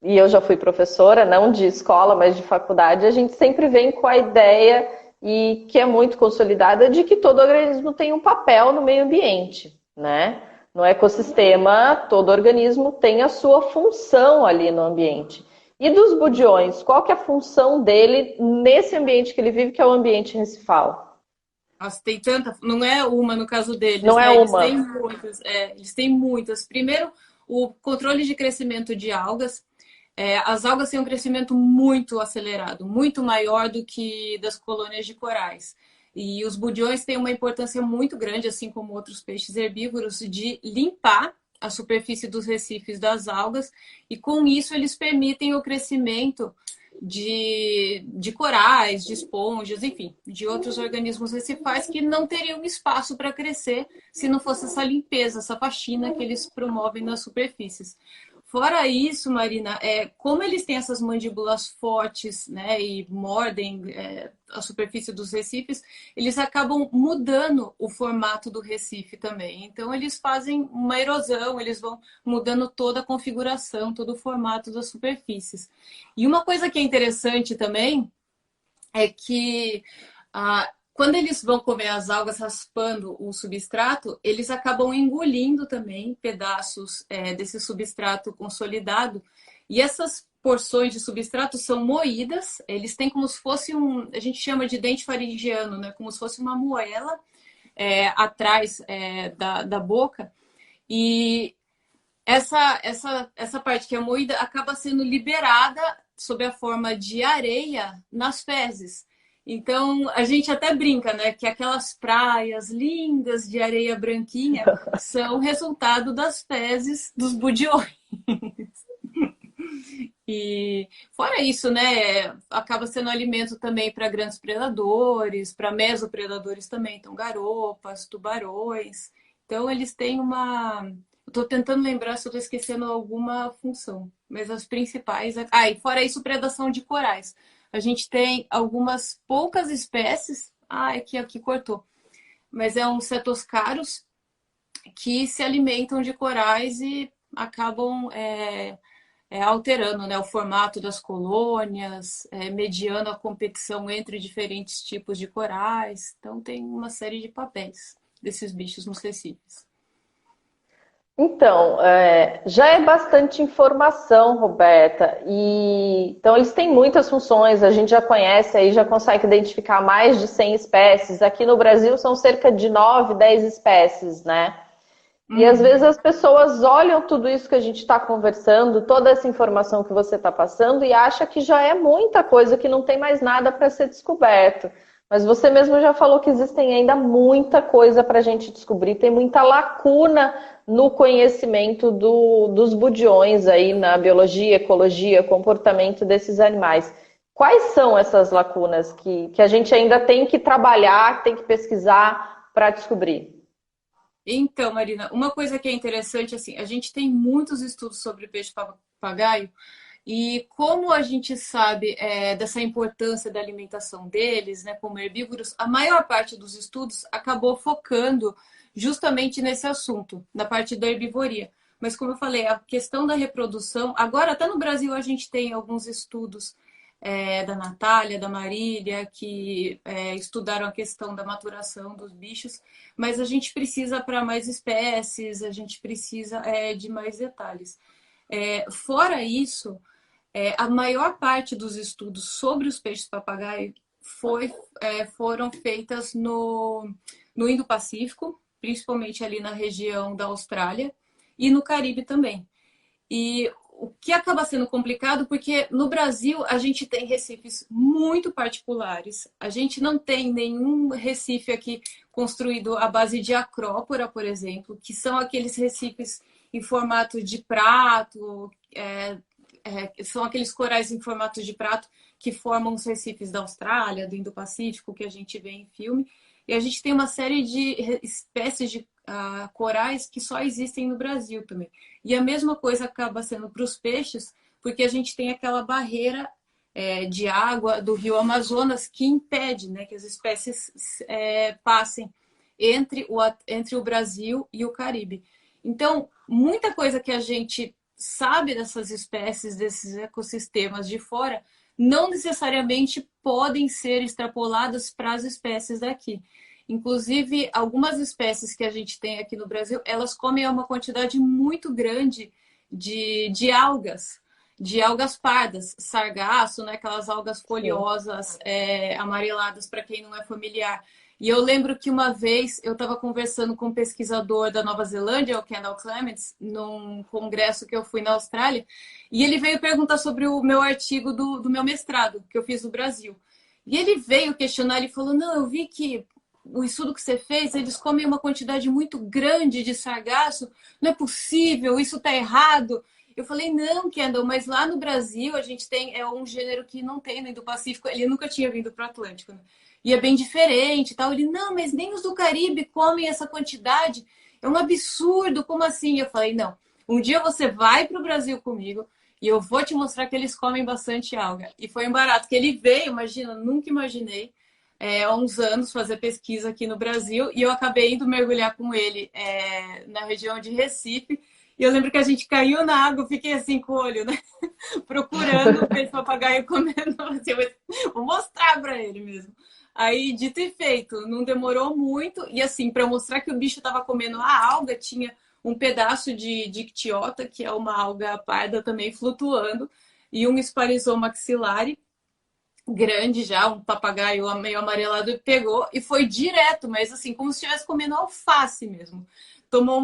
e eu já fui professora, não de escola, mas de faculdade, a gente sempre vem com a ideia e que é muito consolidada de que todo organismo tem um papel no meio ambiente, né? No ecossistema, todo organismo tem a sua função ali no ambiente. E dos budiões, qual que é a função dele nesse ambiente que ele vive, que é o ambiente recifal? Nossa, tem tanta. Não é uma no caso deles, Não é né? Eles têm uma. muitas. Eles têm muitas. Primeiro, o controle de crescimento de algas. As algas têm um crescimento muito acelerado, muito maior do que das colônias de corais. E os budiões têm uma importância muito grande, assim como outros peixes herbívoros, de limpar a superfície dos recifes das algas, e com isso eles permitem o crescimento de corais, de esponjas, enfim, de outros organismos recifais que não teriam espaço para crescer se não fosse essa limpeza, essa faxina que eles promovem nas superfícies. Fora isso, Marina, como eles têm essas mandíbulas fortes, né, e mordem a superfície dos recifes, eles acabam mudando o formato do recife também. Então, eles fazem uma erosão, eles vão mudando toda a configuração, todo o formato das superfícies. E uma coisa que é interessante também é que quando eles vão comer as algas raspando o substrato, eles acabam engolindo também pedaços desse substrato consolidado. E essas porções de substrato são moídas, eles têm como se fosse a gente chama de dente faringiano, né? Como se fosse uma moela atrás da boca. E essa parte que é moída acaba sendo liberada sob a forma de areia nas fezes. Então, a gente até brinca, né, que aquelas praias lindas de areia branquinha são resultado das fezes dos budiões. E fora isso, né, acaba sendo alimento também para grandes predadores, para mesopredadores também, então garopas, tubarões. Então eles têm uma. Estou tentando lembrar se eu estou esquecendo alguma função, mas as principais. E fora isso, predação de corais. A gente tem algumas poucas espécies. Aqui cortou. Mas é uns cetoscaros que se alimentam de corais e acabam alterando, né, o formato das colônias, mediando a competição entre diferentes tipos de corais. Então, tem uma série de papéis desses bichos nos recifes. Então, já é bastante informação, Roberta. E então eles têm muitas funções. A gente já conhece aí, já consegue identificar mais de 100 espécies. Aqui no Brasil são cerca de 9, 10 espécies, né? E às vezes as pessoas olham tudo isso que a gente está conversando, toda essa informação que você está passando e acha que já é muita coisa, que não tem mais nada para ser descoberto. Mas você mesmo já falou que existem ainda muita coisa para a gente descobrir, tem muita lacuna no conhecimento dos budiões aí na biologia, ecologia, comportamento desses animais. Quais são essas lacunas que a gente ainda tem que trabalhar, tem que pesquisar para descobrir? Então, Marina, uma coisa que é interessante, assim, a gente tem muitos estudos sobre peixe papagaio e como a gente sabe dessa importância da alimentação deles, né, como herbívoros, a maior parte dos estudos acabou focando justamente nesse assunto, na parte da herbivoria. mas como eu falei, a questão da reprodução, agora até no Brasil a gente tem alguns estudos da Natália, da Marília, que estudaram a questão da maturação dos bichos, mas a gente precisa para mais espécies, a gente precisa de mais detalhes. Fora isso, a maior parte dos estudos sobre os peixes papagaio foram feitas no Indo-Pacífico, principalmente ali na região da Austrália e no Caribe também. E o que acaba sendo complicado, porque no Brasil a gente tem recifes muito particulares. A gente não tem nenhum recife aqui construído à base de acrópora, por exemplo, que são aqueles recifes em formato de prato, são aqueles corais em formato de prato que formam os recifes da Austrália, do Indo-Pacífico, que a gente vê em filme. E a gente tem uma série de espécies de corais que só existem no Brasil também. E a mesma coisa acaba sendo para os peixes, porque a gente tem aquela barreira de água do rio Amazonas que impede, né, que as espécies passem entre o Brasil e o Caribe. Então, muita coisa que a gente sabe dessas espécies, desses ecossistemas de fora, não necessariamente podem ser extrapoladas para as espécies daqui. Inclusive, algumas espécies que a gente tem aqui no Brasil, elas comem uma quantidade muito grande de algas pardas, sargaço, né? Aquelas algas folhosas, amareladas, para quem não é familiar. E eu lembro que uma vez eu estava conversando com um pesquisador da Nova Zelândia, o Kendall Clements, num congresso que eu fui na Austrália, e ele veio perguntar sobre o meu artigo do meu mestrado, que eu fiz no Brasil. E ele veio questionar, ele falou, não, eu vi que o estudo que você fez, eles comem uma quantidade muito grande de sargaço, não é possível, isso está errado. Eu falei, não, Kendall, mas lá no Brasil a gente tem um gênero que não tem no Indo-Pacífico, ele nunca tinha vindo para o Atlântico, né? E é bem diferente e tal. Ele, não, mas nem os do Caribe comem essa quantidade. É um absurdo, como assim? Eu falei, não, um dia você vai para o Brasil comigo e eu vou te mostrar que eles comem bastante alga. E foi um barato que ele veio, imagina, nunca imaginei, há uns anos fazer pesquisa aqui no Brasil e eu acabei indo mergulhar com ele na região de Recife. E eu lembro que a gente caiu na água, eu fiquei assim com o olho, né? Procurando o peixe papagaio comendo. Assim, vou mostrar para ele mesmo. Aí, dito e feito, não demorou muito. E assim, para mostrar que o bicho estava comendo a alga, tinha um pedaço de dictiota, que é uma alga parda também flutuando, e um Sparizoma maxillari, grande já, um papagaio meio amarelado, pegou e foi direto, mas assim, como se estivesse comendo alface mesmo. Tomou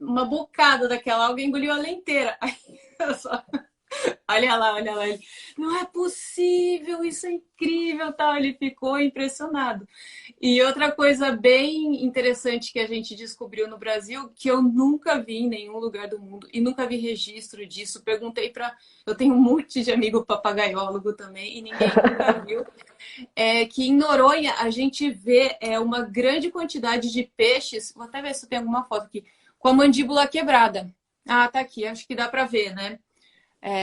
uma bocada daquela alga e engoliu ela inteira. Aí eu só... Olha lá, olha lá. Ele, não é possível, isso é incrível, tal. Ele ficou impressionado. E outra coisa bem interessante que a gente descobriu no Brasil, que eu nunca vi em nenhum lugar do mundo e nunca vi registro disso. Perguntei para... Eu tenho um monte de amigo papagaiólogo também e ninguém nunca viu. É que em Noronha a gente vê uma grande quantidade de peixes. Vou até ver se tem alguma foto aqui. Com a mandíbula quebrada. Ah, tá aqui. Acho que dá para ver, né?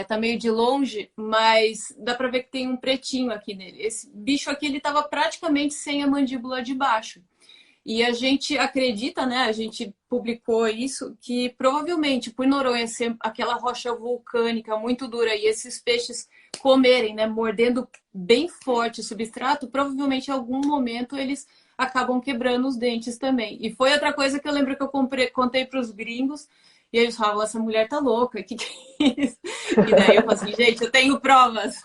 Tá meio de longe, mas dá para ver que tem um pretinho aqui nele. Esse bicho aqui, ele estava praticamente sem a mandíbula de baixo. E a gente acredita, né? A gente publicou isso, que provavelmente por Noronha ser aquela rocha vulcânica muito dura e esses peixes comerem, né? Mordendo bem forte o substrato, provavelmente em algum momento eles acabam quebrando os dentes também. E foi outra coisa que eu lembro que eu contei para os gringos. E eles falavam, essa mulher tá louca, que é isso? E daí eu falei assim, gente, eu tenho provas.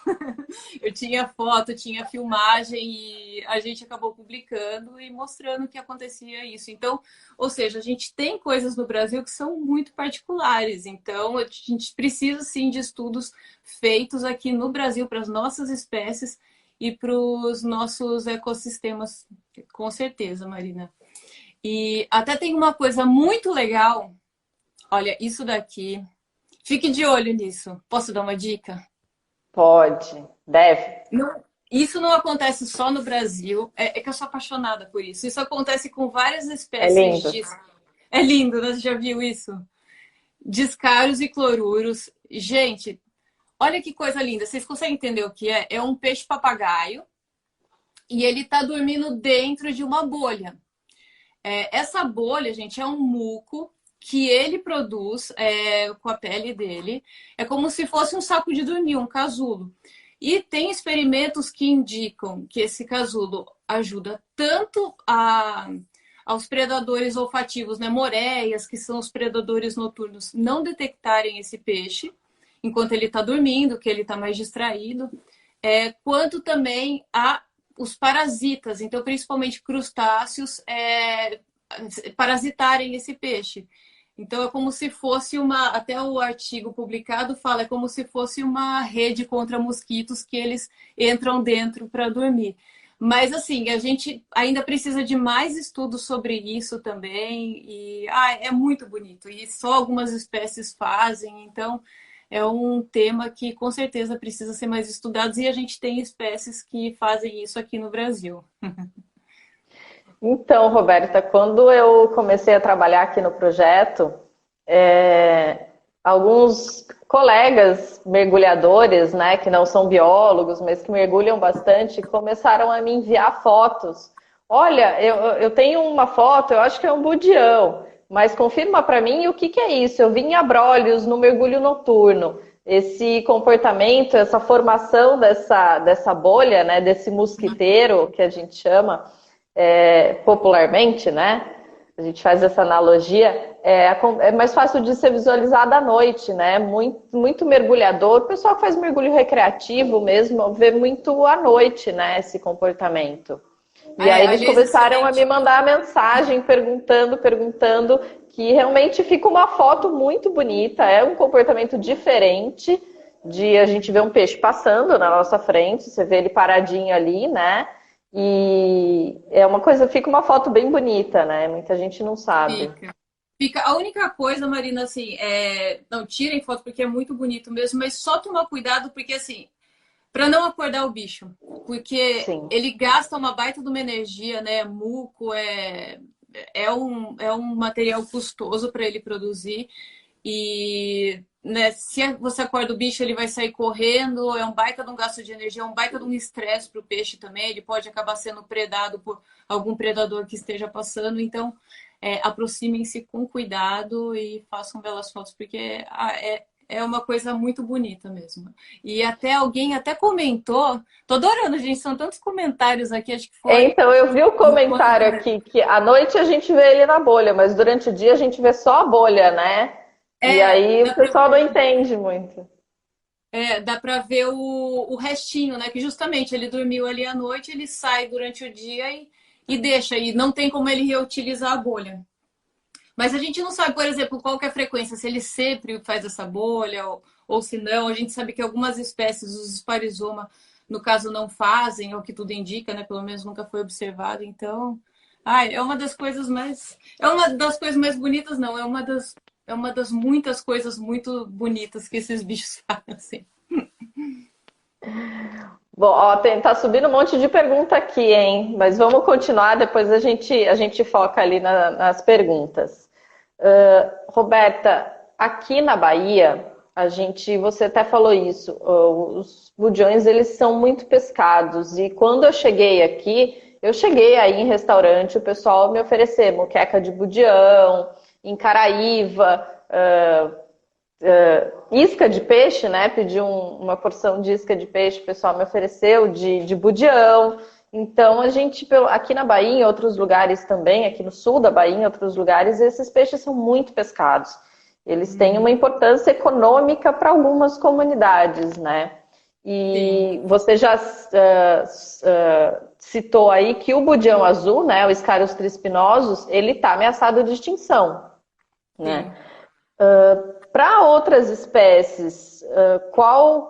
Eu tinha foto, tinha filmagem e a gente acabou publicando e mostrando que acontecia isso. Então, ou seja, a gente tem coisas no Brasil que são muito particulares. Então, a gente precisa sim de estudos feitos aqui no Brasil para as nossas espécies e para os nossos ecossistemas, com certeza, Marina. E até tem uma coisa muito legal. Olha, isso daqui. Fique de olho nisso. Posso dar uma dica? Pode, deve. Não, isso não acontece só no Brasil. É que eu sou apaixonada por isso. Isso acontece com várias É espécies lindo. de. É lindo, né? Você já viu isso? Descaros e cloruros. Gente, olha que coisa linda. Vocês conseguem entender o que é? É um peixe-papagaio e ele está dormindo dentro de uma bolha. Essa bolha, gente, é um muco que ele produz com a pele dele. É como se fosse um saco de dormir, um casulo. E tem experimentos que indicam que esse casulo ajuda tanto aos predadores olfativos, né, moreias, que são os predadores noturnos, não detectarem esse peixe enquanto ele está dormindo, que ele está mais distraído, quanto também a os parasitas, então principalmente crustáceos, parasitarem esse peixe. Então é como se fosse até o artigo publicado fala, é como se fosse uma rede contra mosquitos que eles entram dentro para dormir. Mas assim, a gente ainda precisa de mais estudos sobre isso também, e é muito bonito, e só algumas espécies fazem, então é um tema que com certeza precisa ser mais estudado, e a gente tem espécies que fazem isso aqui no Brasil. Então, Roberta, quando eu comecei a trabalhar aqui no projeto, alguns colegas mergulhadores, né, que não são biólogos, mas que mergulham bastante, começaram a me enviar fotos. Olha, eu tenho uma foto, eu acho que é um budião, mas confirma para mim o que, que é isso. Eu vi em abrolhos no mergulho noturno. Esse comportamento, essa formação dessa bolha, né, desse mosquiteiro, que a gente chama popularmente, né? A gente faz essa analogia, é mais fácil de ser visualizada à noite, né? Muito mergulhador, o pessoal que faz mergulho recreativo mesmo, vê muito à noite, né, esse comportamento. E aí eles começaram a me mandar mensagem perguntando, que realmente fica uma foto muito bonita, é um comportamento diferente de a gente ver um peixe passando na nossa frente, você vê ele paradinho ali, né? E é uma coisa, fica uma foto bem bonita, né? Muita gente não sabe. Fica. A única coisa, Marina, assim, não tirem foto porque é muito bonito mesmo, mas só tomar cuidado porque, assim, para não acordar o bicho, porque Sim. ele gasta uma baita de uma energia, né? Muco é um material custoso para ele produzir. E né, se você acorda o bicho, ele vai sair correndo, é um baita de um gasto de energia, é um baita de um estresse para o peixe também, ele pode acabar sendo predado por algum predador que esteja passando, então aproximem-se com cuidado e façam belas fotos, porque é uma coisa muito bonita mesmo. E até alguém até comentou, tô adorando, gente, são tantos comentários aqui, acho que foi... Então, eu vi o comentário aqui, que à noite a gente vê ele na bolha, mas durante o dia a gente vê só a bolha, né? E aí o pessoal não entende muito. Dá para ver o restinho, né? Que justamente ele dormiu ali à noite, ele sai durante o dia e deixa, e não tem como ele reutilizar a bolha. Mas a gente não sabe, por exemplo, qual que é a frequência, se ele sempre faz essa bolha ou se não. A gente sabe que algumas espécies, os esparizoma, no caso, não fazem, é o que tudo indica, né? Pelo menos nunca foi observado. Então, é uma das coisas mais. É uma das coisas mais bonitas, não. É uma das muitas coisas muito bonitas que esses bichos fazem. Bom, ó, tá subindo um monte de pergunta aqui, hein? Mas vamos continuar, depois a gente foca ali nas perguntas. Roberta, aqui na Bahia, você até falou isso, os budiões, eles são muito pescados, e quando eu cheguei aqui, eu cheguei aí em restaurante, o pessoal me oferecer moqueca de budião, em Caraíva, isca de peixe, né? Pedi uma porção de isca de peixe, o pessoal me ofereceu de budião. Então, a gente, aqui na Bahia, em outros lugares também, aqui no sul da Bahia, em outros lugares, esses peixes são muito pescados. Eles têm uma importância econômica para algumas comunidades, né? E sim, você já citou aí que o budião azul, né, o Scarus trispinosus, ele está ameaçado de extinção, né? Para outras espécies, qual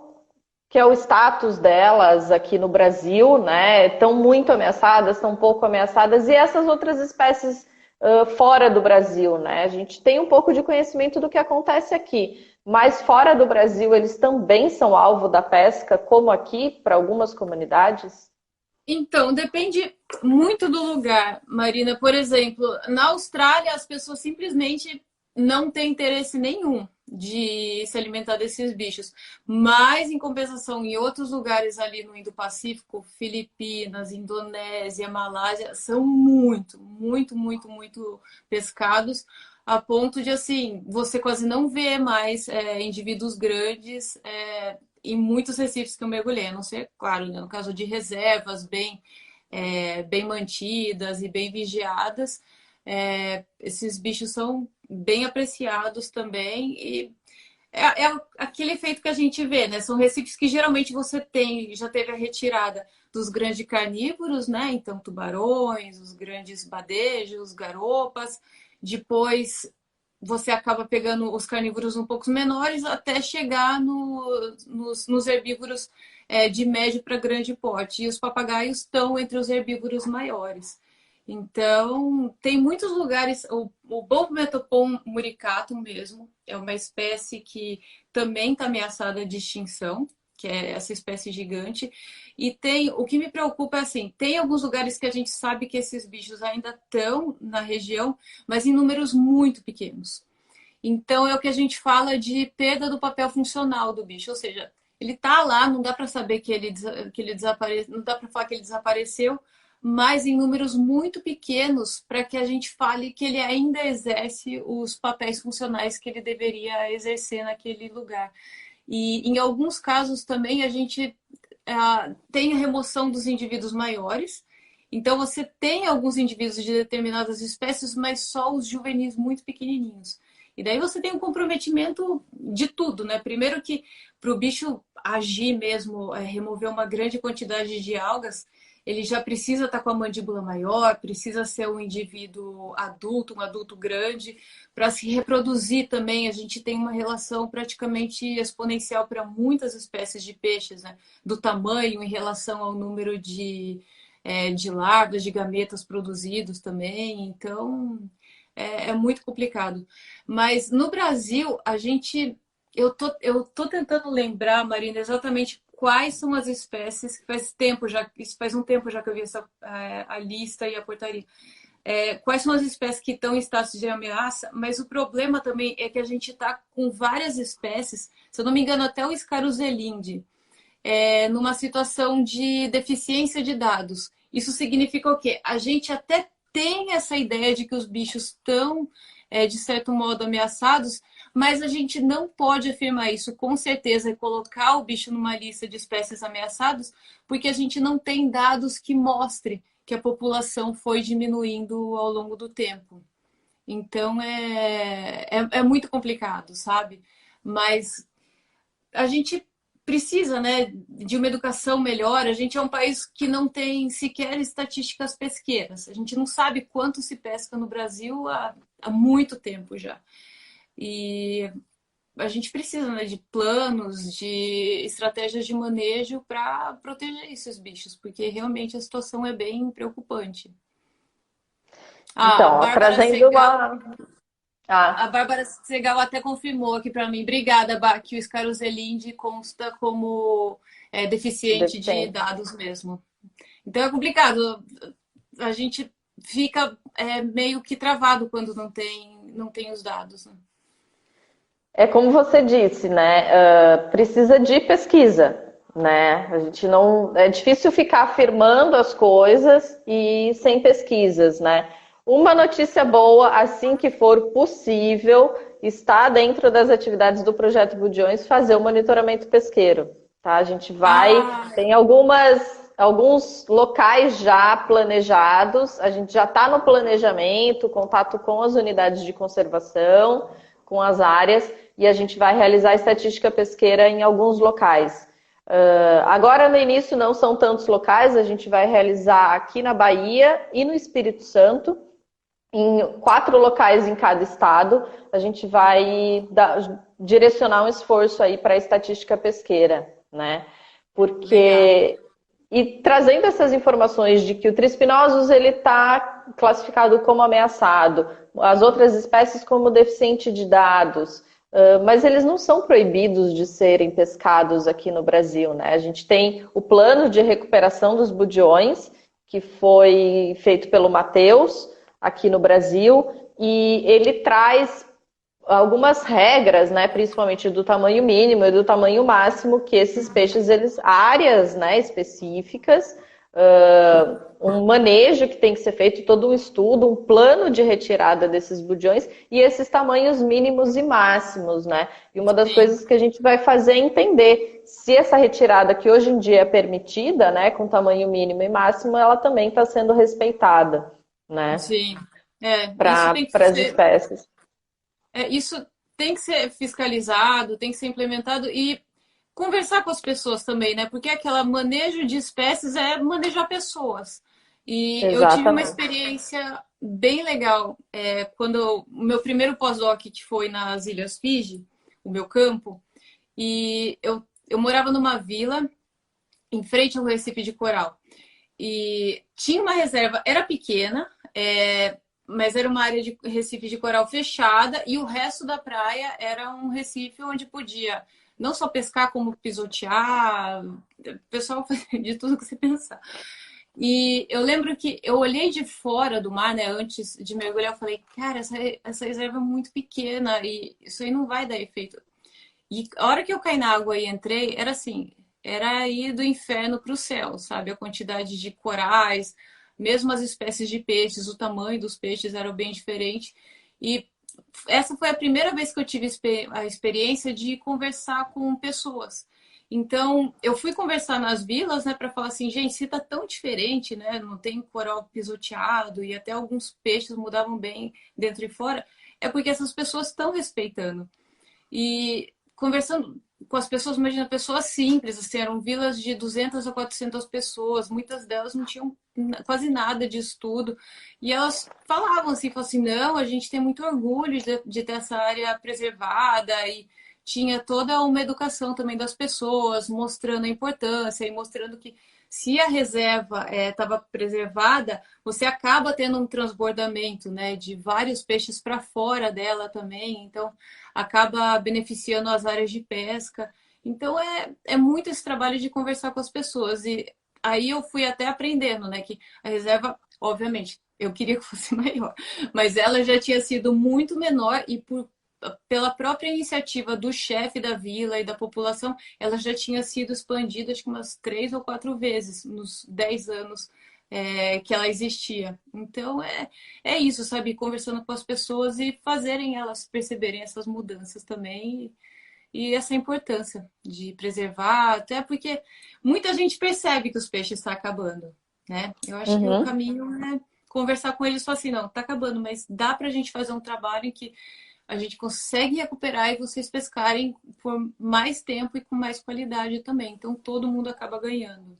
que é o status delas aqui no Brasil, né? Estão muito ameaçadas, estão pouco ameaçadas, e essas outras espécies fora do Brasil, né? A gente tem um pouco de conhecimento do que acontece aqui, mas fora do Brasil eles também são alvo da pesca, como aqui, para algumas comunidades? Então, depende muito do lugar, Marina. Por exemplo, na Austrália, as pessoas simplesmente não têm interesse nenhum de se alimentar desses bichos. Mas, em compensação, em outros lugares ali no Indo-Pacífico, Filipinas, Indonésia, Malásia, são muito pescados, a ponto de, assim, você quase não vê mais indivíduos grandes em muitos recifes que eu mergulhei. A não ser, claro, né, no caso de reservas bem mantidas e bem vigiadas, esses bichos são bem apreciados também e aquele efeito que a gente vê, né? São recifes que geralmente já teve a retirada dos grandes carnívoros, né? Então, tubarões, os grandes badejos, garopas. Depois você acaba pegando os carnívoros um pouco menores até chegar nos herbívoros de médio para grande porte. E os papagaios estão entre os herbívoros maiores. Então, tem muitos lugares. O Bolmetopon muricatum mesmo é uma espécie que também está ameaçada de extinção, que é essa espécie gigante. E o que me preocupa é assim, tem alguns lugares que a gente sabe que esses bichos ainda estão na região, mas em números muito pequenos. Então, é o que a gente fala de perda do papel funcional do bicho, ou seja, ele está lá, não dá para saber que ele desapareceu, não dá para falar que ele desapareceu, mas em números muito pequenos para que a gente fale que ele ainda exerce os papéis funcionais que ele deveria exercer naquele lugar. E em alguns casos também a gente tem a remoção dos indivíduos maiores. Então você tem alguns indivíduos de determinadas espécies, mas só os juvenis muito pequenininhos. E daí você tem um comprometimento de tudo, né? Primeiro que para o bicho agir mesmo, remover uma grande quantidade de algas, ele já precisa estar com a mandíbula maior, precisa ser um indivíduo adulto, um adulto grande. Para se reproduzir também, a gente tem uma relação praticamente exponencial para muitas espécies de peixes, né? Do tamanho em relação ao número de larvas, de gametas produzidos também. Então, é muito complicado. Mas no Brasil, eu tô tentando lembrar, Marina, exatamente quais são as espécies, que faz um tempo já que eu vi a lista e a portaria. Quais são as espécies que estão em status de ameaça, mas o problema também é que a gente está com várias espécies, se eu não me engano, até o Scaruzelinde, numa situação de deficiência de dados. Isso significa o quê? A gente até tem essa ideia de que os bichos estão, de certo modo, ameaçados, mas a gente não pode afirmar isso com certeza e colocar o bicho numa lista de espécies ameaçadas, porque a gente não tem dados que mostrem que a população foi diminuindo ao longo do tempo. Então é muito complicado, sabe? Mas a gente precisa, né, de uma educação melhor. A gente é um país que não tem sequer estatísticas pesqueiras. A gente não sabe quanto se pesca no Brasil há muito tempo já. E a gente precisa, né, de planos, de estratégias de manejo para proteger esses bichos, porque realmente a situação é bem preocupante. A Então, ó, Bárbara trazendo Segal, uma. a Ah, Bárbara Segal até confirmou aqui para mim. Obrigada, Bá, que o Scaruzelinde consta como deficiente de deficiente. dados mesmo. Então é complicado. A gente fica meio que travado quando não tem os dados, né? É como você disse, né? Precisa de pesquisa, né? A gente não. É difícil ficar afirmando as coisas e sem pesquisas, né? Uma notícia boa, assim que for possível, está dentro das atividades do Projeto Bulhões fazer o monitoramento pesqueiro, tá? A gente vai. Ah, Tem alguns locais já planejados, a gente já está no planejamento, contato com as unidades de conservação, com as áreas, e a gente vai realizar estatística pesqueira em alguns locais. Agora, no início, não são tantos locais, a gente vai realizar aqui na Bahia e no Espírito Santo, em 4 locais em cada estado. A gente vai direcionar um esforço aí para a estatística pesqueira, né? legal. Porque e trazendo essas informações de que o Trispinosus ele está classificado como ameaçado, as outras espécies como deficiente de dados, mas eles não são proibidos de serem pescados aqui no Brasil, né? A gente tem o plano de recuperação dos budiões, que foi feito pelo Matheus aqui no Brasil, e ele traz algumas regras, né, principalmente do tamanho mínimo e do tamanho máximo, que esses peixes, eles, áreas, né, específicas, um manejo que tem que ser feito, todo um estudo, um plano de retirada desses budiões e esses tamanhos mínimos e máximos, né? E uma das Sim, coisas que a gente vai fazer é entender se essa retirada que hoje em dia é permitida, né, com tamanho mínimo e máximo, ela também está sendo respeitada, né, sim. É, isso para tem que as ser, espécies. isso tem que ser fiscalizado, tem que ser implementado e conversar com as pessoas também, né? Porque aquela manejo de espécies é manejar pessoas. E eu tive uma Exatamente. experiência bem legal quando o meu primeiro pós-doc que foi nas Ilhas Fiji, o meu campo, e eu morava numa vila em frente ao Recife de Coral. E tinha uma reserva, era pequena, mas era uma área de Recife de Coral fechada e o resto da praia era um Recife onde podia não só pescar, como pisotear, o pessoal fazia de tudo que você pensar. E eu lembro que eu olhei de fora do mar, né, antes de mergulhar, eu falei, cara, essa reserva é muito pequena e isso aí não vai dar efeito. E a hora que eu caí na água e entrei, era assim, era ir do inferno para o céu, sabe? A quantidade de corais, mesmo as espécies de peixes, o tamanho dos peixes era bem diferente. E essa foi a primeira vez que eu tive a experiência de conversar com pessoas. Então, eu fui conversar nas vilas, né, para falar assim, gente, se tá tão diferente, né, não tem coral pisoteado e até alguns peixes mudavam bem dentro e fora, é porque essas pessoas estão respeitando. E conversando com as pessoas, imagina, pessoas simples, assim, eram vilas de 200 a 400 pessoas, muitas delas não tinham quase nada de estudo, e elas falavam assim, não, a gente tem muito orgulho de ter essa área preservada, e tinha toda uma educação também das pessoas, mostrando a importância e mostrando que se a reserva estava preservada, você acaba tendo um transbordamento, né, de vários peixes para fora dela também, então acaba beneficiando as áreas de pesca. Então é muito esse trabalho de conversar com as pessoas. E aí eu fui até aprendendo, né, que a reserva, obviamente, eu queria que fosse maior, mas ela já tinha sido muito menor e pela própria iniciativa do chefe da vila e da população, ela já tinha sido expandida acho que umas 3 ou 4 vezes nos 10 anos que ela existia. Então é isso, sabe? Conversando com as pessoas e fazerem elas perceberem essas mudanças também e essa importância de preservar, até porque muita gente percebe que os peixes estão acabando, né? Eu acho que o Uhum. caminho é conversar com eles só assim, não, tá acabando, mas dá pra gente fazer um trabalho em que a gente consegue recuperar e vocês pescarem por mais tempo e com mais qualidade também. Então todo mundo acaba ganhando.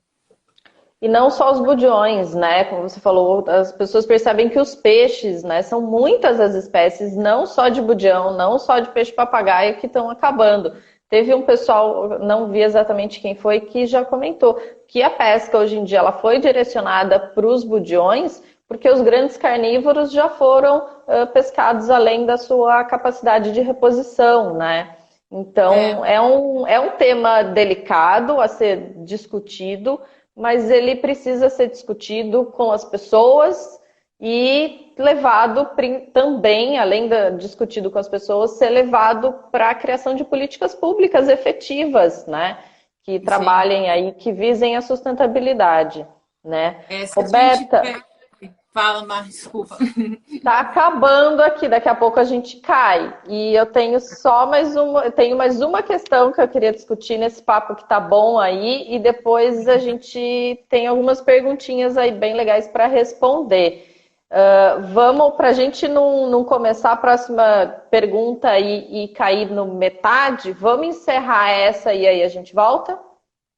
E não só os budiões, né? Como você falou, as pessoas percebem que os peixes, né? São muitas as espécies, não só de budião, não só de peixe-papagaio, que estão acabando. Teve um pessoal, não vi exatamente quem foi, que já comentou que a pesca hoje em dia ela foi direcionada para os budiões, porque os grandes carnívoros já foram pescados além da sua capacidade de reposição, né? É, Então, é um tema delicado a ser discutido, mas ele precisa ser discutido com as pessoas e levado também, além de discutido com as pessoas, ser levado para a criação de políticas públicas efetivas, né? Que sim. trabalhem aí, que visem a sustentabilidade, né? Se a gente Roberta, fala, mas desculpa. tá acabando aqui, daqui a pouco a gente cai. E eu tenho só mais uma, eu tenho mais uma questão que eu queria discutir nesse papo que tá bom aí, e depois a gente tem algumas perguntinhas aí bem legais para responder. Vamos, para a gente não começar a próxima pergunta e cair no metade, vamos encerrar essa e aí a gente volta?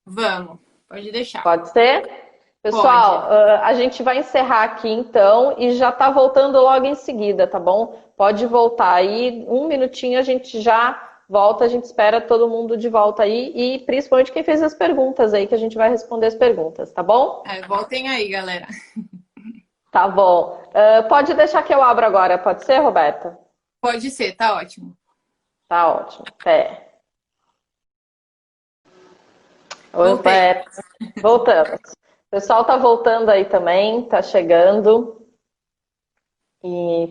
Vamos, pode deixar. Pode ser? Pode. Pessoal, a gente vai encerrar aqui então e já tá voltando logo em seguida, tá bom? Pode voltar aí, um minutinho a gente já volta, a gente espera todo mundo de volta aí e principalmente quem fez as perguntas aí, que a gente vai responder as perguntas, tá bom? Voltem aí, galera. Tá bom. Pode deixar que eu abro agora, pode ser, Roberta? Pode ser, tá ótimo. Tá ótimo. Até. Oi, Voltei. Roberta. Voltamos. O pessoal tá voltando aí também, tá chegando.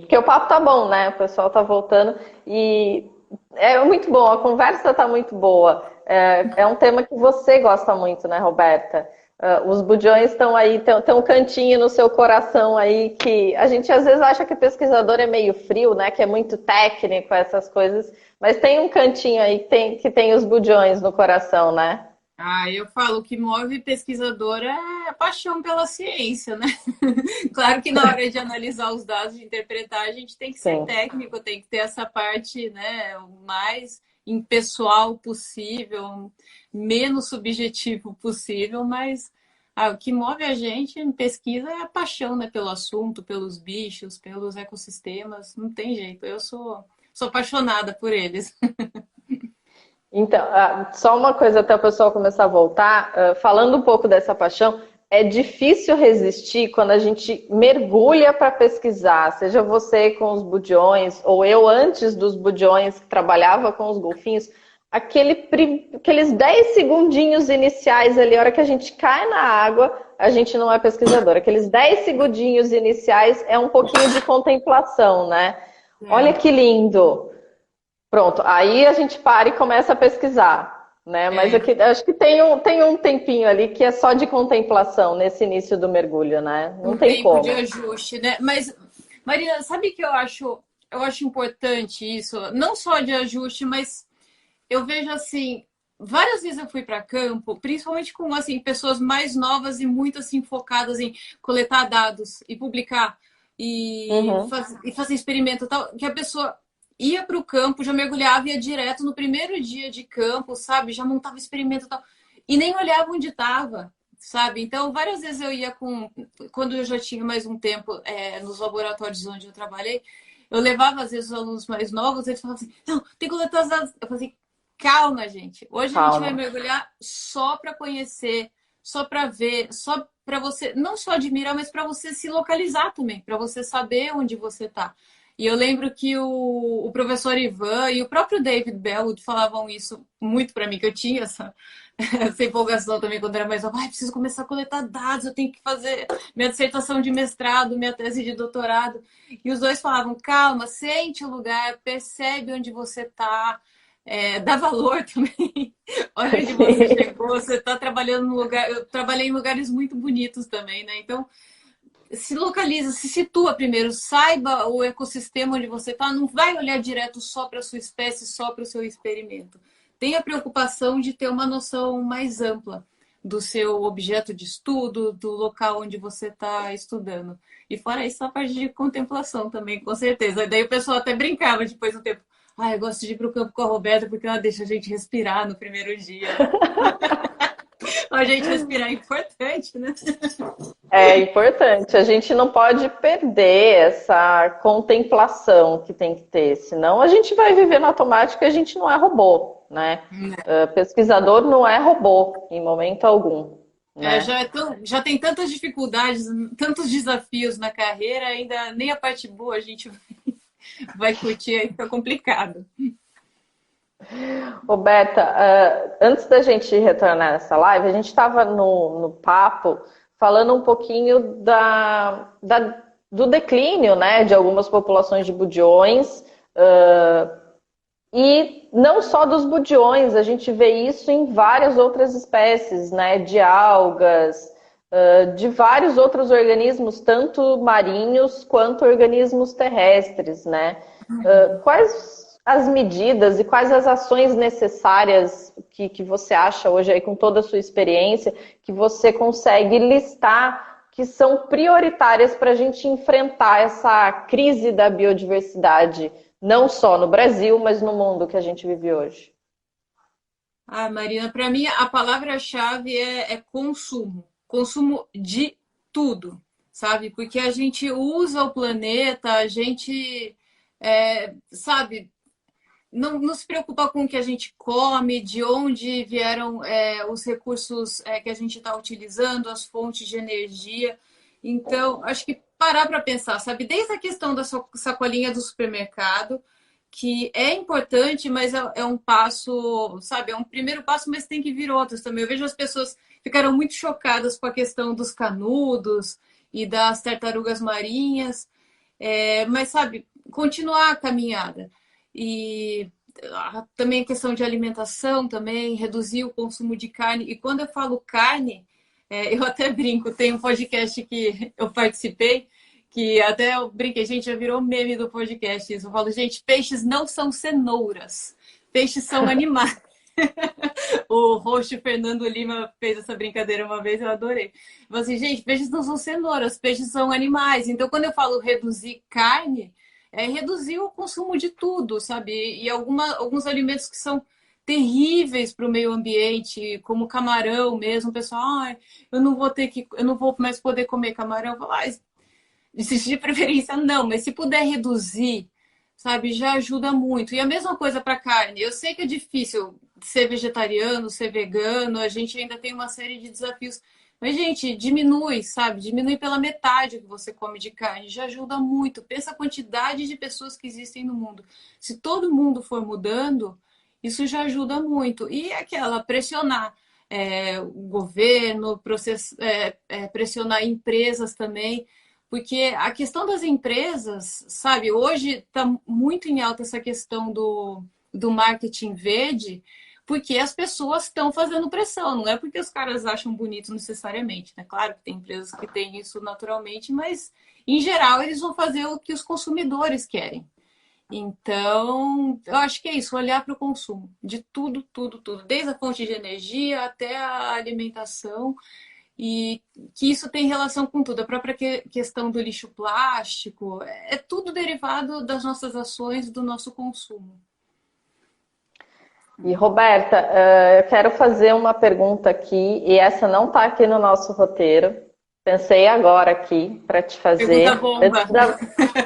Porque o papo tá bom, né? O pessoal tá voltando e é muito bom, a conversa tá muito boa. É um tema que você gosta muito, né, Roberta? Os budiões estão aí, tem um cantinho no seu coração aí que a gente às vezes acha que pesquisador é meio frio, né? Que é muito técnico, essas coisas, mas tem um cantinho aí que tem os budiões no coração, né? Ah, eu falo, o que move pesquisador é a paixão pela ciência, né? Claro que na hora de analisar os dados, de interpretar, a gente tem que ser Sim. técnico, tem que ter essa parte, né, o mais impessoal possível, menos subjetivo possível, mas o que move a gente em pesquisa é a paixão, né, pelo assunto, pelos bichos, pelos ecossistemas, não tem jeito. Eu sou apaixonada por eles. Então, só uma coisa até o pessoal começar a voltar, falando um pouco dessa paixão, é difícil resistir quando a gente mergulha para pesquisar, seja você com os budiões, ou eu antes dos budiões, que trabalhava com os golfinhos, aqueles 10 segundinhos iniciais ali, a hora que a gente cai na água, a gente não é pesquisador. Aqueles 10 segundinhos iniciais é um pouquinho de contemplação, né? Olha É, que lindo! Pronto, aí a gente para e começa a pesquisar, né? Mas é. aqui, acho que tem um tempinho ali que é só de contemplação nesse início do mergulho, né? Não Um tem tempo de como. ajuste, né? Mas, Marina, sabe que eu acho importante isso, não só de ajuste, mas eu vejo assim, várias vezes eu fui para campo, principalmente com assim pessoas mais novas e muito assim focadas em coletar dados e publicar Uhum. e fazer experimento e tal, que a pessoa ia para o campo, já mergulhava, ia direto no primeiro dia de campo, sabe? Já montava experimento e tal, e nem olhava onde estava, sabe? Então, várias vezes eu ia quando eu já tinha mais um tempo nos laboratórios onde eu trabalhei, eu levava às vezes os alunos mais novos, eles falavam assim, não, tem que coletar os dados. Eu falei, calma, gente. Hoje a gente vai Calma. mergulhar só para conhecer, só para ver, só para você, não só admirar, mas para você se localizar também, para você saber onde você está. E eu lembro que o professor Ivan e o próprio David Bellwood falavam isso muito para mim, que eu tinha essa empolgação também quando era mais nova. Ai, preciso começar a coletar dados, eu tenho que fazer minha dissertação de mestrado, minha tese de doutorado. E os dois falavam, calma, sente o lugar, percebe onde você está, dá valor também. Olha onde você chegou, você está trabalhando num lugar. Eu trabalhei em lugares muito bonitos também, né? Então, se localiza, se situa primeiro, saiba o ecossistema onde você está, não vai olhar direto só para a sua espécie, só para o seu experimento. Tenha a preocupação de ter uma noção mais ampla do seu objeto de estudo, do local onde você está estudando. E fora isso, a parte de contemplação também, com certeza. E daí o pessoal até brincava depois do tempo. Ah, eu gosto de ir para o campo com a Roberta porque ela deixa a gente respirar no primeiro dia, né? A gente respirar é importante, né? É importante. A gente não pode perder essa contemplação que tem que ter, senão a gente vai viver no automático e a gente não é robô, né? Pesquisador não é robô em momento algum, né? Já tem tantas dificuldades, tantos desafios na carreira, ainda nem a parte boa a gente vai curtir, aí fica complicado. Roberta, antes da gente retornar nessa live, a gente estava no papo falando um pouquinho do declínio, né, de algumas populações de budiões, e não só dos budiões, a gente vê isso em várias outras espécies, né, de algas, de vários outros organismos, tanto marinhos quanto organismos terrestres, né? Quais as medidas e quais as ações necessárias que você acha hoje aí com toda a sua experiência que você consegue listar que são prioritárias para a gente enfrentar essa crise da biodiversidade, não só no Brasil, mas no mundo que a gente vive hoje? Ah, Marina, para mim a palavra-chave é consumo. Consumo de tudo, sabe? Porque a gente usa o planeta, a gente, sabe, não se preocupa com o que a gente come, de onde vieram os recursos que a gente está utilizando, as fontes de energia. Então, acho que parar para pensar, sabe? Desde a questão da sacolinha do supermercado, que é importante, mas é um passo, sabe? É um primeiro passo, mas tem que vir outros também. Eu vejo as pessoas ficaram muito chocadas com a questão dos canudos e das tartarugas marinhas. Mas, sabe, continuar a caminhada. E também a questão de alimentação também, reduzir o consumo de carne. E quando eu falo carne, eu até brinco, tem um podcast que eu participei, que até eu brinquei, gente, já virou meme do podcast isso. Eu falo, gente, peixes não são cenouras, peixes são animais. O host Fernando Lima fez essa brincadeira uma vez, eu adorei. Falei assim, gente, peixes não são cenouras, peixes são animais. Então, quando eu falo reduzir carne, é reduzir o consumo de tudo, sabe? E alguns alimentos que são terríveis para o meio ambiente, como camarão mesmo. O pessoal, eu não vou mais poder comer camarão. Eu falo, de preferência não, mas se puder reduzir, sabe, já ajuda muito. E a mesma coisa para carne. Eu sei que é difícil ser vegetariano, ser vegano, a gente ainda tem uma série de desafios. Mas, gente, diminui, sabe? Diminui pela metade o que você come de carne. Já ajuda muito. Pensa a quantidade de pessoas que existem no mundo. Se todo mundo for mudando, isso já ajuda muito. E aquela, pressionar o governo, pressionar empresas também. Porque a questão das empresas, sabe, hoje está muito em alta essa questão do marketing verde, porque as pessoas estão fazendo pressão, não é porque os caras acham bonito necessariamente, né? Claro que tem empresas que têm isso naturalmente, mas em geral eles vão fazer o que os consumidores querem. Então, eu acho que é isso, olhar para o consumo de tudo, tudo, tudo, desde a fonte de energia até a alimentação, e que isso tem relação com tudo. A própria questão do lixo plástico, é tudo derivado das nossas ações, do nosso consumo. E, Roberta, eu quero fazer uma pergunta aqui, e essa não está aqui no nosso roteiro. Pensei agora aqui para te fazer. Pergunta bomba.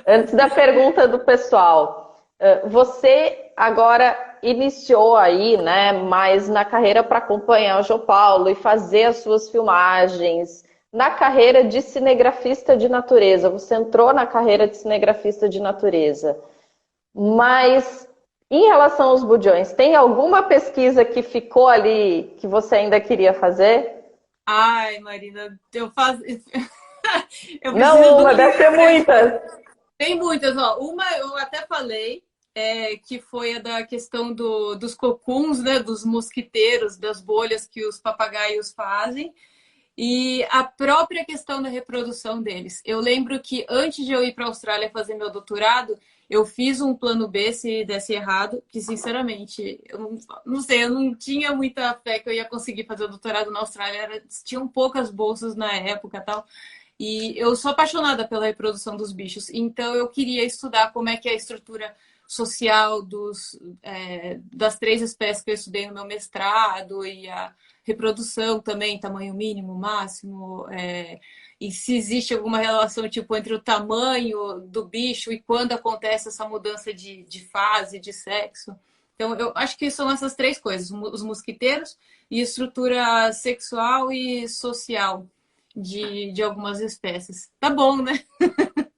Antes da pergunta do pessoal. Você agora iniciou aí, né, mais na carreira para acompanhar o João Paulo e fazer as suas filmagens. Na carreira de cinegrafista de natureza, você entrou na carreira de cinegrafista de natureza. Mas em relação aos Budiões, tem alguma pesquisa que ficou ali que você ainda queria fazer? Ai, Marina, eu faço. Eu Não, uma, deve ter muitas. Tem muitas, ó. Uma eu até falei, que foi a da questão dos cocuns, né? Dos mosquiteiros, das bolhas que os papagaios fazem. E a própria questão da reprodução deles. Eu lembro que antes de eu ir para a Austrália fazer meu doutorado, eu fiz um plano B se desse errado, que sinceramente, eu não sei, eu não tinha muita fé que eu ia conseguir fazer o doutorado na Austrália. Tinham poucas bolsas na época e tal. E eu sou apaixonada pela reprodução dos bichos, então eu queria estudar como é que é a estrutura social das três espécies que eu estudei no meu mestrado, e a reprodução também, tamanho mínimo, máximo, e se existe alguma relação tipo entre o tamanho do bicho e quando acontece essa mudança de fase, de sexo. Então, eu acho que são essas três coisas: os mosquiteiros e estrutura sexual e social de algumas espécies. Tá bom, né?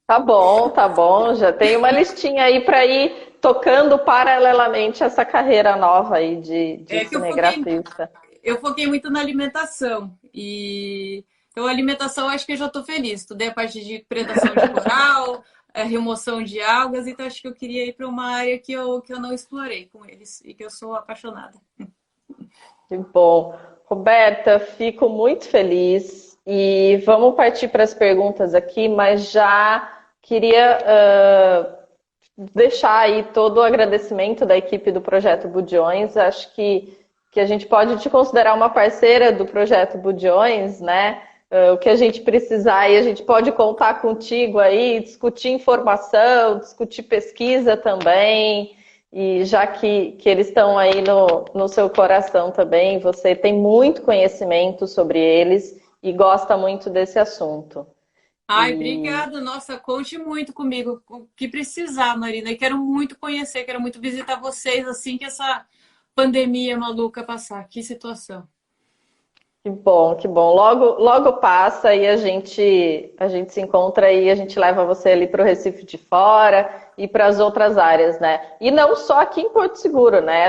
Tá bom, tá bom. Já tem uma listinha aí para ir tocando paralelamente essa carreira nova aí de Que cinegrafista. eu foquei muito na alimentação. E então, a alimentação, acho que eu já estou feliz. Estudei a parte de predação de coral, remoção de algas, então acho que eu queria ir para uma área que eu não explorei com eles e que eu sou apaixonada. Que bom. Roberta, fico muito feliz. E vamos partir para as perguntas aqui, mas já queria deixar aí todo o agradecimento da equipe do Projeto Budiões. Acho que a gente pode te considerar uma parceira do Projeto Budiões, né? O que a gente precisar, e a gente pode contar contigo aí, discutir informação, discutir pesquisa também. E já que eles estão aí no seu coração também, você tem muito conhecimento sobre eles e gosta muito desse assunto. Ai, obrigada. Nossa, conte muito comigo. O que precisar, Marina. E quero muito conhecer, quero muito visitar vocês assim que essa pandemia maluca passar. Que situação. Que bom, que bom. Logo passa e a gente se encontra e a gente leva você ali para o Recife de Fora e para as outras áreas, né? E não só aqui em Porto Seguro, né?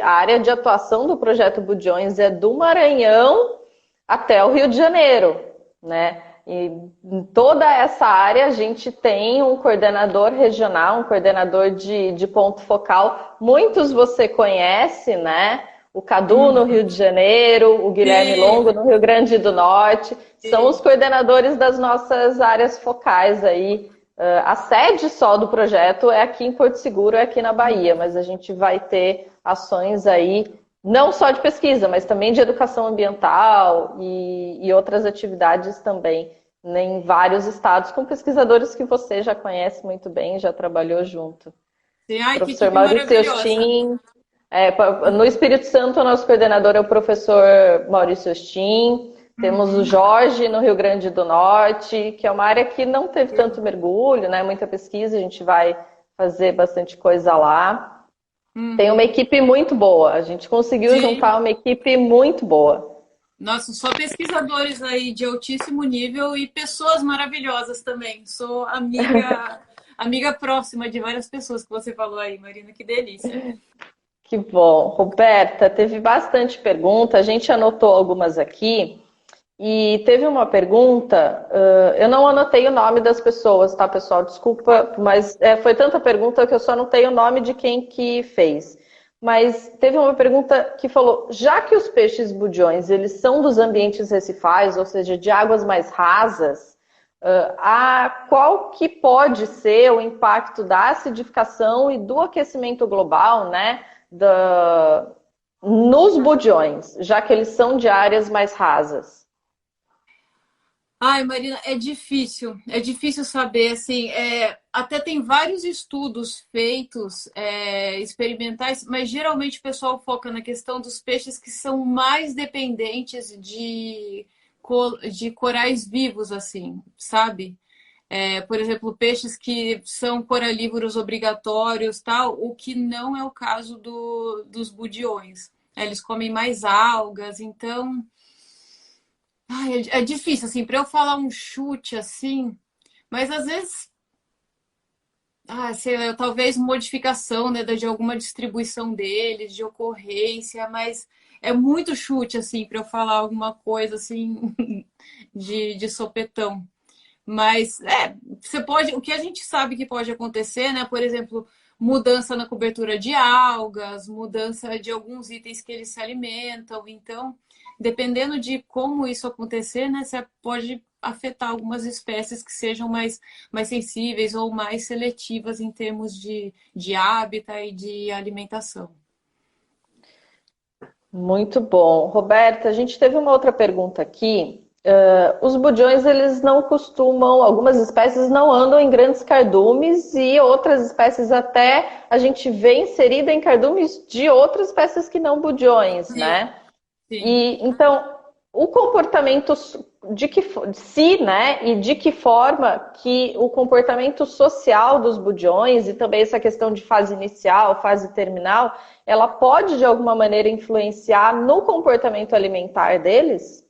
A área de atuação do Projeto Budiões é do Maranhão até o Rio de Janeiro, né? E em toda essa área a gente tem um coordenador regional, um coordenador de ponto focal. Muitos você conhece, né? O Cadu no Rio de Janeiro, o Guilherme Sim, Longo no Rio Grande do Norte, são os sim. coordenadores das nossas áreas focais aí. A sede só do projeto é aqui em Porto Seguro, é aqui na Bahia, mas a gente vai ter ações aí, não só de pesquisa, mas também de educação ambiental e outras atividades também, né, em vários estados, com pesquisadores que você já conhece muito bem, já trabalhou junto. Sim. Ai, que Professor equipe Maurício maravilhosa. Ostin, no Espírito Santo, o nosso coordenador é o professor Maurício Ostin. Temos o Uhum. Jorge no Rio Grande do Norte, que é uma área que não teve tanto mergulho, né? Muita pesquisa, a gente vai fazer bastante coisa lá. Tem uma Uhum. equipe muito boa, a gente conseguiu Sim. juntar uma equipe muito boa. Nossa, só pesquisadores aí de altíssimo nível e pessoas maravilhosas também. Sou amiga próxima de várias pessoas que você falou aí, Marina, que delícia. Que bom. Roberta, teve bastante pergunta, a gente anotou algumas aqui. E teve uma pergunta, eu não anotei o nome das pessoas, tá, pessoal? Tá. Desculpa, mas foi tanta pergunta que eu só anotei o nome de quem que fez. Mas teve uma pergunta que falou, já que os peixes budiões, eles são dos ambientes recifais, ou seja, de águas mais rasas, qual que pode ser o impacto da acidificação e do aquecimento global, né, nos budiões, já que eles são de áreas mais rasas? Ai, Marina, é difícil saber, assim, até tem vários estudos feitos, experimentais, mas geralmente o pessoal foca na questão dos peixes que são mais dependentes de corais vivos, assim, sabe? Por exemplo, peixes que são coralívoros obrigatórios, tal, o que não é o caso dos budiões. Eles comem mais algas, então ai, é difícil, assim, para eu falar um chute assim, mas às vezes, sei lá, talvez modificação, né, de alguma distribuição deles, de ocorrência, mas é muito chute, assim, para eu falar alguma coisa, assim, de sopetão. Mas, você pode, o que a gente sabe que pode acontecer, né, por exemplo, mudança na cobertura de algas, mudança de alguns itens que eles se alimentam, então dependendo de como isso acontecer, né, você pode afetar algumas espécies que sejam mais sensíveis ou mais seletivas em termos de hábitat e de alimentação. Muito bom. Roberta, a gente teve uma outra pergunta aqui. Os budiões, eles não costumam, algumas espécies não andam em grandes cardumes e outras espécies até a gente vê inserida em cardumes de outras espécies que não budiões, Sim, né? sim. E então, o comportamento se, né, e de que forma que o comportamento social dos budiões e também essa questão de fase inicial, fase terminal, ela pode de alguma maneira influenciar no comportamento alimentar deles?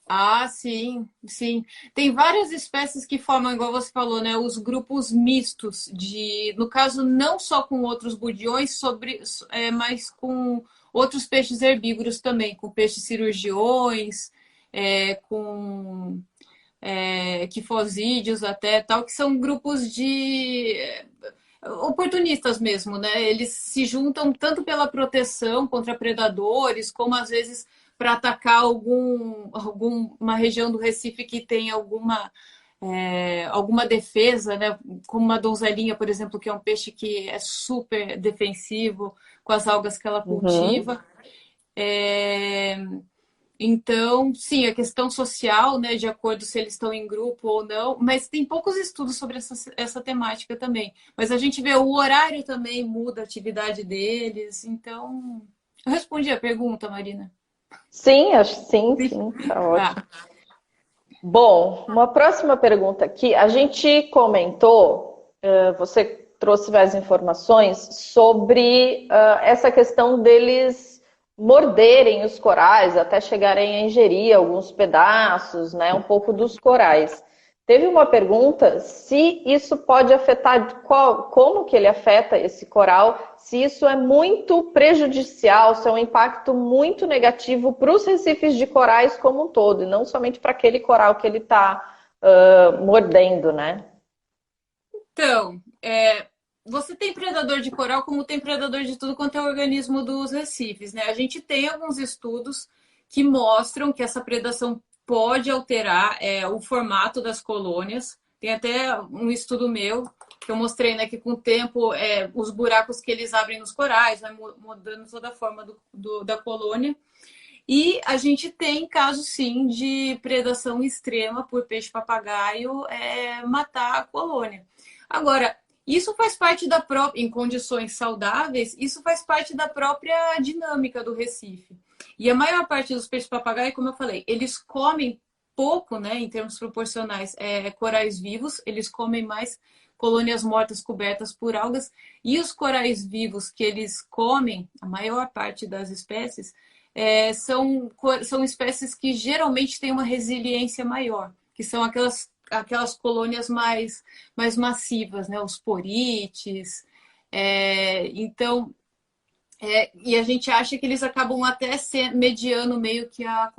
Ah, sim, sim. Tem várias espécies que formam, igual você falou, né, os grupos mistos no caso, não só com outros budiões, mas com outros peixes herbívoros também, com peixes cirurgiões, com quifosídeos até, tal, que são grupos de oportunistas mesmo, né? Eles se juntam tanto pela proteção contra predadores, como às vezes para atacar alguma região do Recife que tem alguma defesa, né? Como uma donzelinha, por exemplo, que é um peixe que é super defensivo com as algas que ela Uhum. cultiva. É, então, sim, a questão social, né, de acordo se eles estão em grupo ou não, mas tem poucos estudos sobre essa temática também. Mas a gente vê o horário também muda a atividade deles, então. Eu respondi a pergunta, Marina. Sim, acho sim, sim, tá Ah, ótimo. Bom, uma próxima pergunta aqui. A gente comentou, você trouxe várias informações sobre essa questão deles morderem os corais até chegarem a ingerir alguns pedaços, né, um pouco dos corais. Teve uma pergunta se isso pode afetar, como que ele afeta esse coral, se isso é muito prejudicial, se é um impacto muito negativo para os recifes de corais como um todo, e não somente para aquele coral que ele está mordendo, né? Então, você tem predador de coral como tem predador de tudo quanto é organismo dos recifes, né? A gente tem alguns estudos que mostram que essa predação pode alterar o formato das colônias. Tem até um estudo meu que eu mostrei, né, que com o tempo os buracos que eles abrem nos corais vai mudando toda a forma da colônia. E a gente tem casos, sim, de predação extrema por peixe-papagaio matar a colônia. Agora, isso faz parte da própria, em condições saudáveis, isso faz parte da própria dinâmica do Recife. E a maior parte dos peixes-papagaio, como eu falei, eles comem pouco, né, em termos proporcionais, corais vivos, eles comem mais colônias mortas cobertas por algas, e os corais vivos que eles comem, a maior parte das espécies, são espécies que geralmente têm uma resiliência maior, que são aquelas colônias mais massivas, né? Os porites. Então, e a gente acha que eles acabam até mediando meio que a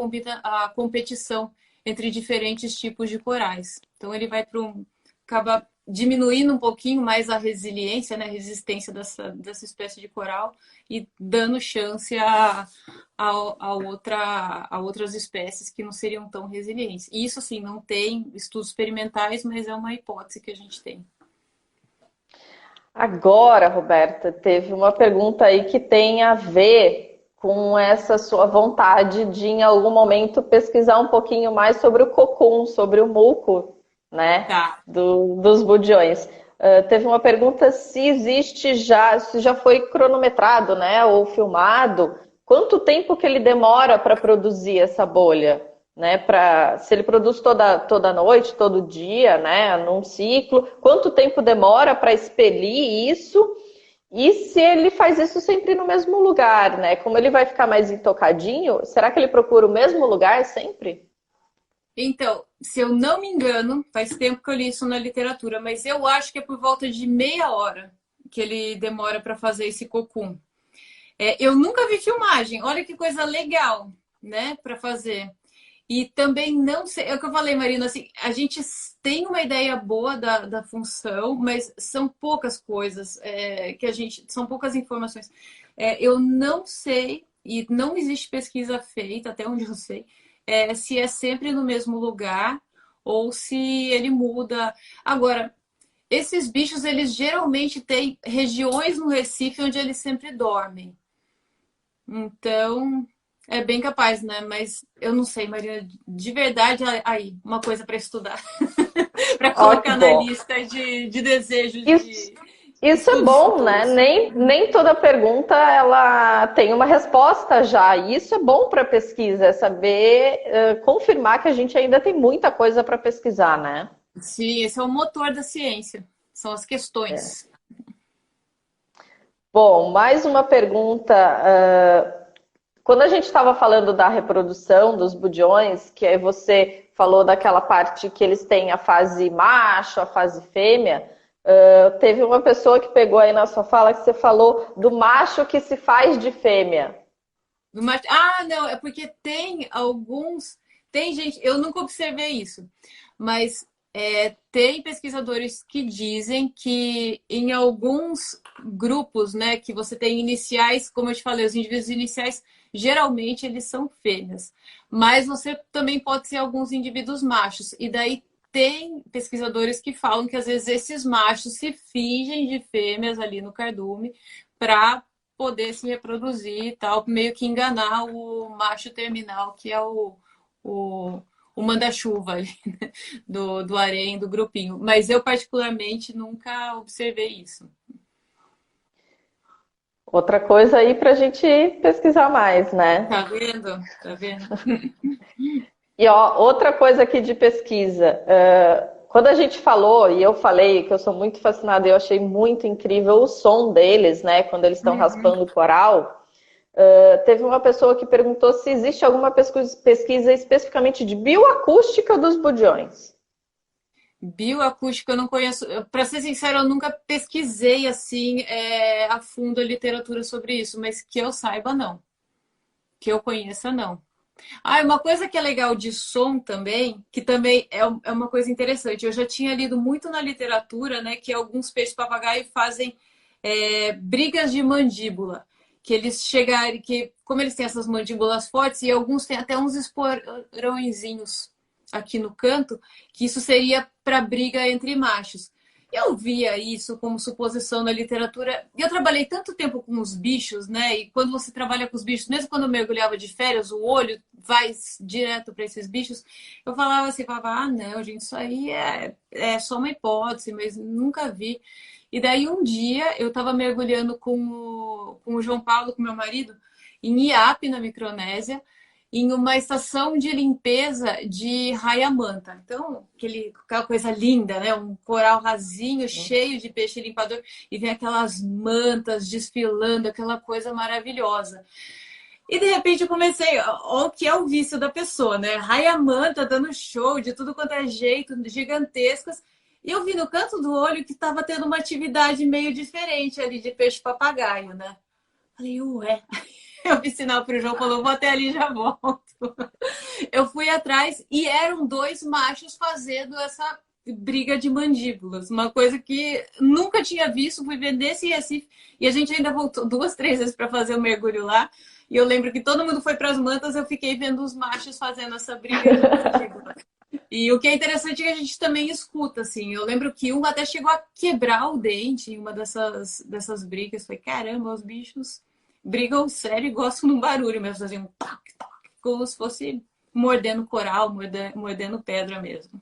competição entre diferentes tipos de corais. Então, ele vai acaba diminuindo um pouquinho mais a resiliência, né, a resistência dessa espécie de coral e dando chance a outras espécies que não seriam tão resilientes. E isso, assim, não tem estudos experimentais, mas é uma hipótese que a gente tem. Agora, Roberta, teve uma pergunta aí que tem a ver com essa sua vontade de, em algum momento, pesquisar um pouquinho mais sobre o cocum, sobre o muco, né, Tá. dos budiões. Teve uma pergunta se já foi cronometrado, né, ou filmado, quanto tempo que ele demora para produzir essa bolha, né, se ele produz toda noite, todo dia, né, num ciclo, quanto tempo demora para expelir isso, e se ele faz isso sempre no mesmo lugar, né, como ele vai ficar mais intocadinho, será que ele procura o mesmo lugar sempre? Então, se eu não me engano, faz tempo que eu li isso na literatura, mas eu acho que é por volta de meia hora que ele demora para fazer esse cocum. Eu nunca vi filmagem, olha que coisa legal, né, para fazer. E também não sei, é o que eu falei, Marina, assim, a gente tem uma ideia boa da função, mas são poucas coisas são poucas informações. Eu não sei, e não existe pesquisa feita, até onde eu sei, se é sempre no mesmo lugar ou se ele muda. Agora, esses bichos, eles geralmente têm regiões no Recife onde eles sempre dormem. Então, é bem capaz, né? Mas eu não sei, Maria, de verdade, aí, uma coisa para estudar, para Ó, que colocar na bom. lista de desejos Isso, de isso é estudos bom, né? futuros. Nem toda pergunta ela tem uma resposta já. E isso é bom para pesquisa, é saber confirmar que a gente ainda tem muita coisa para pesquisar, né? Sim, esse é o motor da ciência, são as questões. Bom, mais uma pergunta. Quando a gente estava falando da reprodução dos budiões, que aí você falou daquela parte que eles têm a fase macho, a fase fêmea, teve uma pessoa que pegou aí na sua fala que você falou do macho que se faz de fêmea. Ah, não, é porque tem alguns. Tem gente, eu nunca observei isso, mas tem pesquisadores que dizem que em alguns grupos, né, que você tem iniciais, como eu te falei, os indivíduos iniciais, geralmente eles são fêmeas, mas você também pode ser alguns indivíduos machos, e daí tem pesquisadores que falam que às vezes esses machos se fingem de fêmeas ali no cardume para poder se reproduzir e tal, meio que enganar o macho terminal, que é o, o manda-chuva ali, né? do harém, do grupinho. Mas eu, particularmente, nunca observei isso. Outra coisa aí para a gente pesquisar mais, né? Tá vendo? Tá vendo? E ó, outra coisa aqui de pesquisa. Quando a gente falou, e eu falei que eu sou muito fascinada, eu achei muito incrível o som deles, né? Quando eles estão raspando o coral. Teve uma pessoa que perguntou se existe alguma pesquisa especificamente de bioacústica dos budiões. Bioacústica eu não conheço. Para ser sincero, eu nunca pesquisei assim a fundo a literatura sobre isso, mas que eu saiba, não. Que eu conheça, não. Ah, uma coisa que é legal de som também, que também é uma coisa interessante. Eu já tinha lido muito na literatura, né, que alguns peixes-papagaio fazem brigas de mandíbula. Que eles chegarem, que como eles têm essas mandíbulas fortes, e alguns têm até uns esporõezinhos aqui no canto, que isso seria para briga entre machos. Eu via isso como suposição na literatura. Eu trabalhei tanto tempo com os bichos, né? E quando você trabalha com os bichos, mesmo quando eu mergulhava de férias, o olho vai direto para esses bichos. Eu falava assim, falava, ah, não, gente, isso aí é só uma hipótese, mas nunca vi. E daí um dia eu estava mergulhando com o João Paulo, com meu marido, em Iap, na Micronésia, em uma estação de limpeza de raia-manta. Então, aquela coisa linda, né? Um coral rasinho, cheio de peixe limpador, e vem aquelas mantas desfilando, aquela coisa maravilhosa. E de repente eu comecei, o que é o vício da pessoa, né? Raia-manta dando show de tudo quanto é jeito, gigantescas. E eu vi no canto do olho que estava tendo uma atividade meio diferente ali de peixe-papagaio, né? Falei, ué. Eu fiz sinal para o João, falou, vou até ali e já volto. Eu fui atrás e eram dois machos fazendo essa briga de mandíbulas. Uma coisa que nunca tinha visto, fui ver nesse Recife. E a gente ainda voltou 2, 3 vezes para fazer o mergulho lá. E eu lembro que todo mundo foi para as mantas, eu fiquei vendo os machos fazendo essa briga de mandíbula. E o que é interessante é que a gente também escuta, assim. Eu lembro que um até chegou a quebrar o dente em uma dessas brigas. Foi, caramba, os bichos brigam sério e gostam de um barulho mesmo, faziam um toc, toc, como se fosse mordendo coral, mordendo pedra mesmo.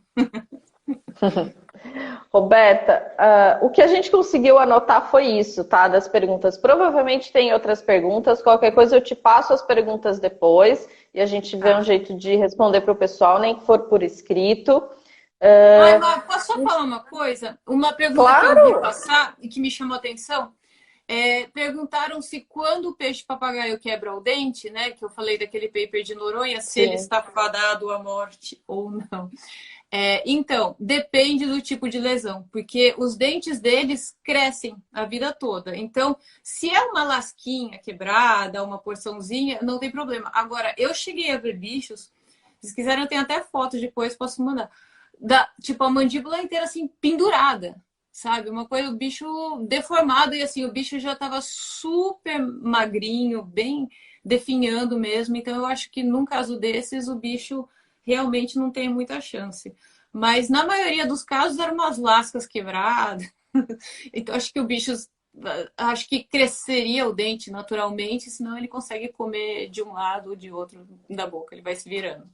Roberta, o que a gente conseguiu anotar foi isso, tá? Das perguntas. Provavelmente tem outras perguntas. Qualquer coisa eu te passo as perguntas depois e a gente vê um jeito de responder para o pessoal, nem que for por escrito. Mas posso só falar uma coisa? Uma pergunta Claro. que eu vi passar e que me chamou a atenção. Perguntaram se quando o peixe-papagaio quebra o dente, né? Que eu falei daquele paper de Noronha, se ele está fadado à morte ou não. Então, depende do tipo de lesão, porque os dentes deles crescem a vida toda. Então, se é uma lasquinha quebrada, uma porçãozinha, não tem problema. Agora, eu cheguei a ver bichos, se quiserem, eu tenho até foto depois, posso mandar. Tipo, a mandíbula inteira assim, pendurada, sabe? Uma coisa, o bicho deformado, e assim, o bicho já estava super magrinho, bem definhando mesmo. Então, eu acho que num caso desses, o bicho realmente não tem muita chance. Mas na maioria dos casos eram umas lascas quebradas. Então acho que o bicho acho que cresceria o dente naturalmente, senão ele consegue comer de um lado ou de outro da boca, ele vai se virando.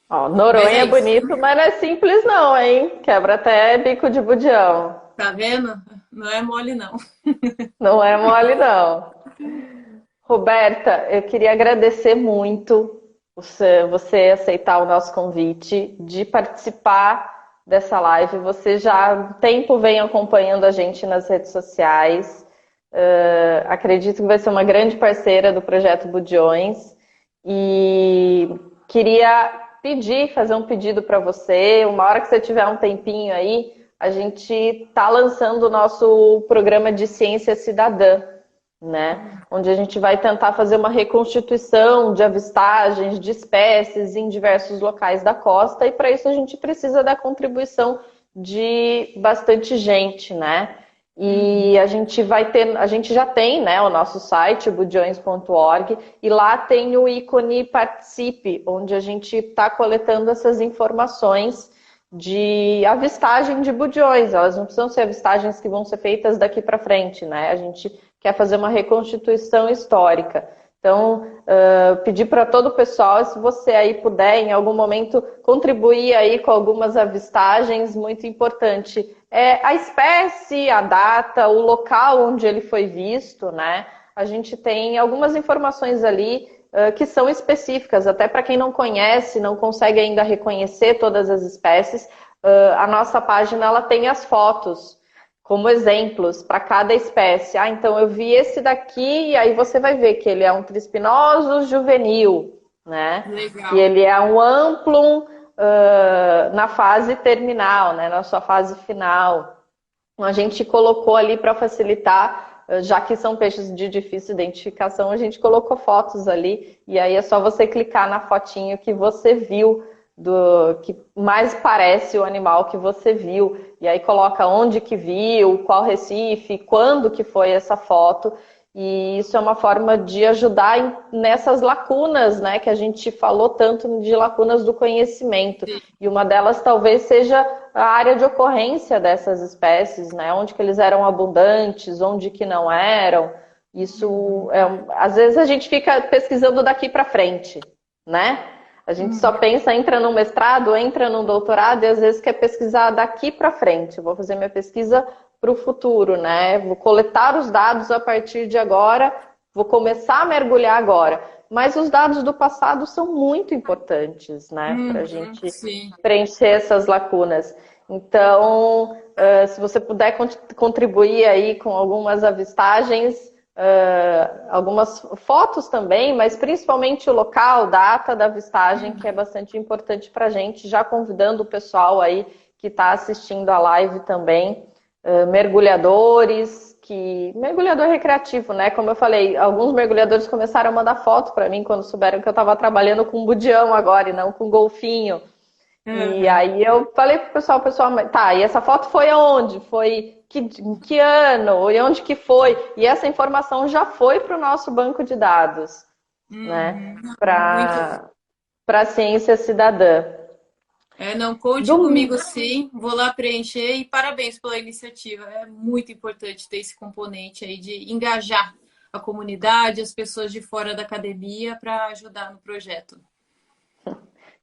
Ó, Noronha é bonito, mas não é simples não, hein? Quebra até bico de budião. Tá vendo? Não é mole não. Não é mole não. Roberta, eu queria agradecer muito você aceitar o nosso convite de participar dessa live. Você já há tempo vem acompanhando a gente nas redes sociais. Acredito que vai ser uma grande parceira do Projeto Budiões. E queria fazer um pedido para você. Uma hora que você tiver um tempinho aí, a gente está lançando o nosso programa de ciência cidadã, né? Onde a gente vai tentar fazer uma reconstituição de avistagens de espécies em diversos locais da costa, e para isso a gente precisa da contribuição de bastante gente, né? E a gente já tem, né, o nosso site, budiões.org, e lá tem o ícone Participe, onde a gente está coletando essas informações de avistagem de budiões. Elas não precisam ser avistagens que vão ser feitas daqui para frente, né? A gente quer fazer uma reconstituição histórica. Então, pedir para todo o pessoal, se você aí puder, em algum momento, contribuir aí com algumas avistagens, muito importante. A espécie, a data, o local onde ele foi visto, né? A gente tem algumas informações ali que são específicas, até para quem não conhece, não consegue ainda reconhecer todas as espécies, a nossa página ela tem as fotos como exemplos para cada espécie. Então eu vi esse daqui, e aí você vai ver que ele é um Trispinosus juvenil, né? Legal. E ele é um Amplum na fase terminal, né, na sua fase final. A gente colocou ali para facilitar, já que são peixes de difícil identificação, a gente colocou fotos ali, e aí é só você clicar na fotinho que você viu, do que mais parece o animal que você viu, e aí coloca onde que viu, qual Recife, quando que foi essa foto, e isso é uma forma de ajudar nessas lacunas, né, que a gente falou tanto de lacunas do conhecimento, e uma delas talvez seja a área de ocorrência dessas espécies, né, onde que eles eram abundantes, onde que não eram, isso, às vezes a gente fica pesquisando daqui para frente, né? A gente só pensa, entra no mestrado, entra no doutorado e às vezes quer pesquisar daqui para frente. Eu vou fazer minha pesquisa para o futuro, né? Vou coletar os dados a partir de agora, vou começar a mergulhar agora. Mas os dados do passado são muito importantes, né? Para a gente preencher essas lacunas. Então, se você puder contribuir aí com algumas avistagens, algumas fotos também, mas principalmente o local, data da avistagem, que é bastante importante para a gente, já convidando o pessoal aí que está assistindo a live também, mergulhadores, mergulhador recreativo, né? Como eu falei, alguns mergulhadores começaram a mandar foto para mim quando souberam que eu estava trabalhando com budião agora e não com golfinho. E aí eu falei pro pessoal, tá, e essa foto foi aonde? Foi que ano? E onde que foi? E essa informação já foi para o nosso banco de dados, né? Para a ciência cidadã. Não, conte comigo sim, vou lá preencher e parabéns pela iniciativa. É muito importante ter esse componente aí de engajar a comunidade, as pessoas de fora da academia para ajudar no projeto.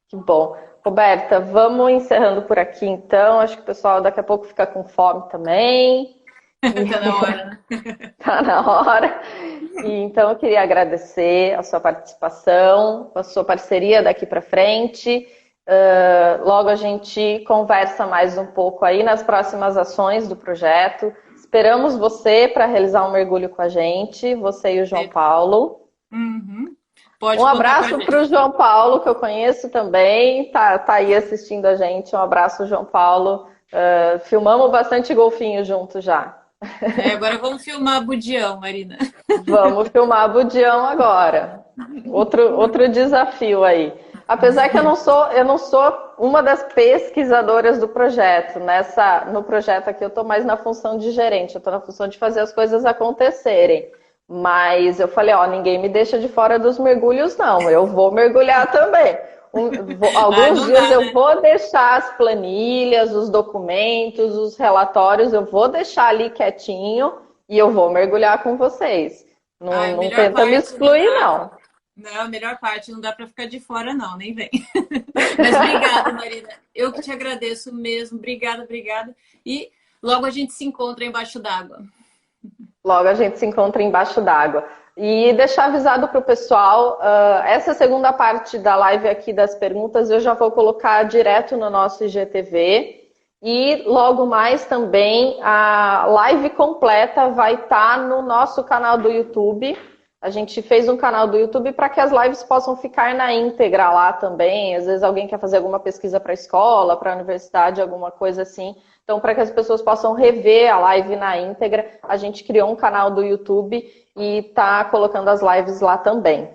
Que bom. Roberta, vamos encerrando por aqui então. Acho que o pessoal daqui a pouco fica com fome também. Tá na hora, né? Tá na hora. E, então eu queria agradecer a sua participação, a sua parceria daqui para frente. Logo a gente conversa mais um pouco aí nas próximas ações do projeto. Esperamos você para realizar um mergulho com a gente, você e o João Paulo. Pode um abraço para o João Paulo, que eu conheço também, tá aí assistindo a gente. Um abraço, João Paulo. Filmamos bastante golfinho junto já. Agora vamos filmar budião, Marina. Vamos filmar budião agora. Outro desafio aí. Apesar que eu não sou uma das pesquisadoras do projeto. No projeto aqui eu estou mais na função de gerente, eu estou na função de fazer as coisas acontecerem. Mas eu falei, ninguém me deixa de fora dos mergulhos, não. Eu vou mergulhar também. Alguns dias eu vou deixar as planilhas, os documentos, os relatórios, eu vou deixar ali quietinho e eu vou mergulhar com vocês. Não tenta me excluir, não. Não, a melhor parte, não dá para ficar de fora, não, nem vem. Mas obrigada, Marina. Eu que te agradeço mesmo. Obrigada. E logo a gente se encontra embaixo d'água. Logo a gente se encontra embaixo d'água. E deixar avisado para o pessoal, essa segunda parte da live aqui das perguntas eu já vou colocar direto no nosso IGTV. E logo mais também a live completa vai estar no nosso canal do YouTube. A gente fez um canal do YouTube para que as lives possam ficar na íntegra lá também. Às vezes alguém quer fazer alguma pesquisa para a escola, para a universidade, alguma coisa assim. Então, para que as pessoas possam rever a live na íntegra, a gente criou um canal do YouTube e está colocando as lives lá também.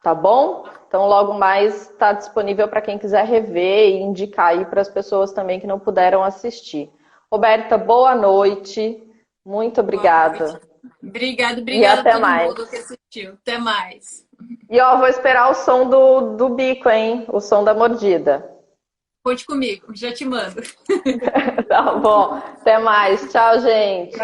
Tá bom? Então, logo mais está disponível para quem quiser rever e indicar aí para as pessoas também que não puderam assistir. Roberta, boa noite. Muito obrigada. Obrigada e até a todo mais. mundo que assistiu. Até mais. E vou esperar o som do bico, hein? O som da mordida. Conte comigo, já te mando. Tá bom. Até mais. Tchau, gente.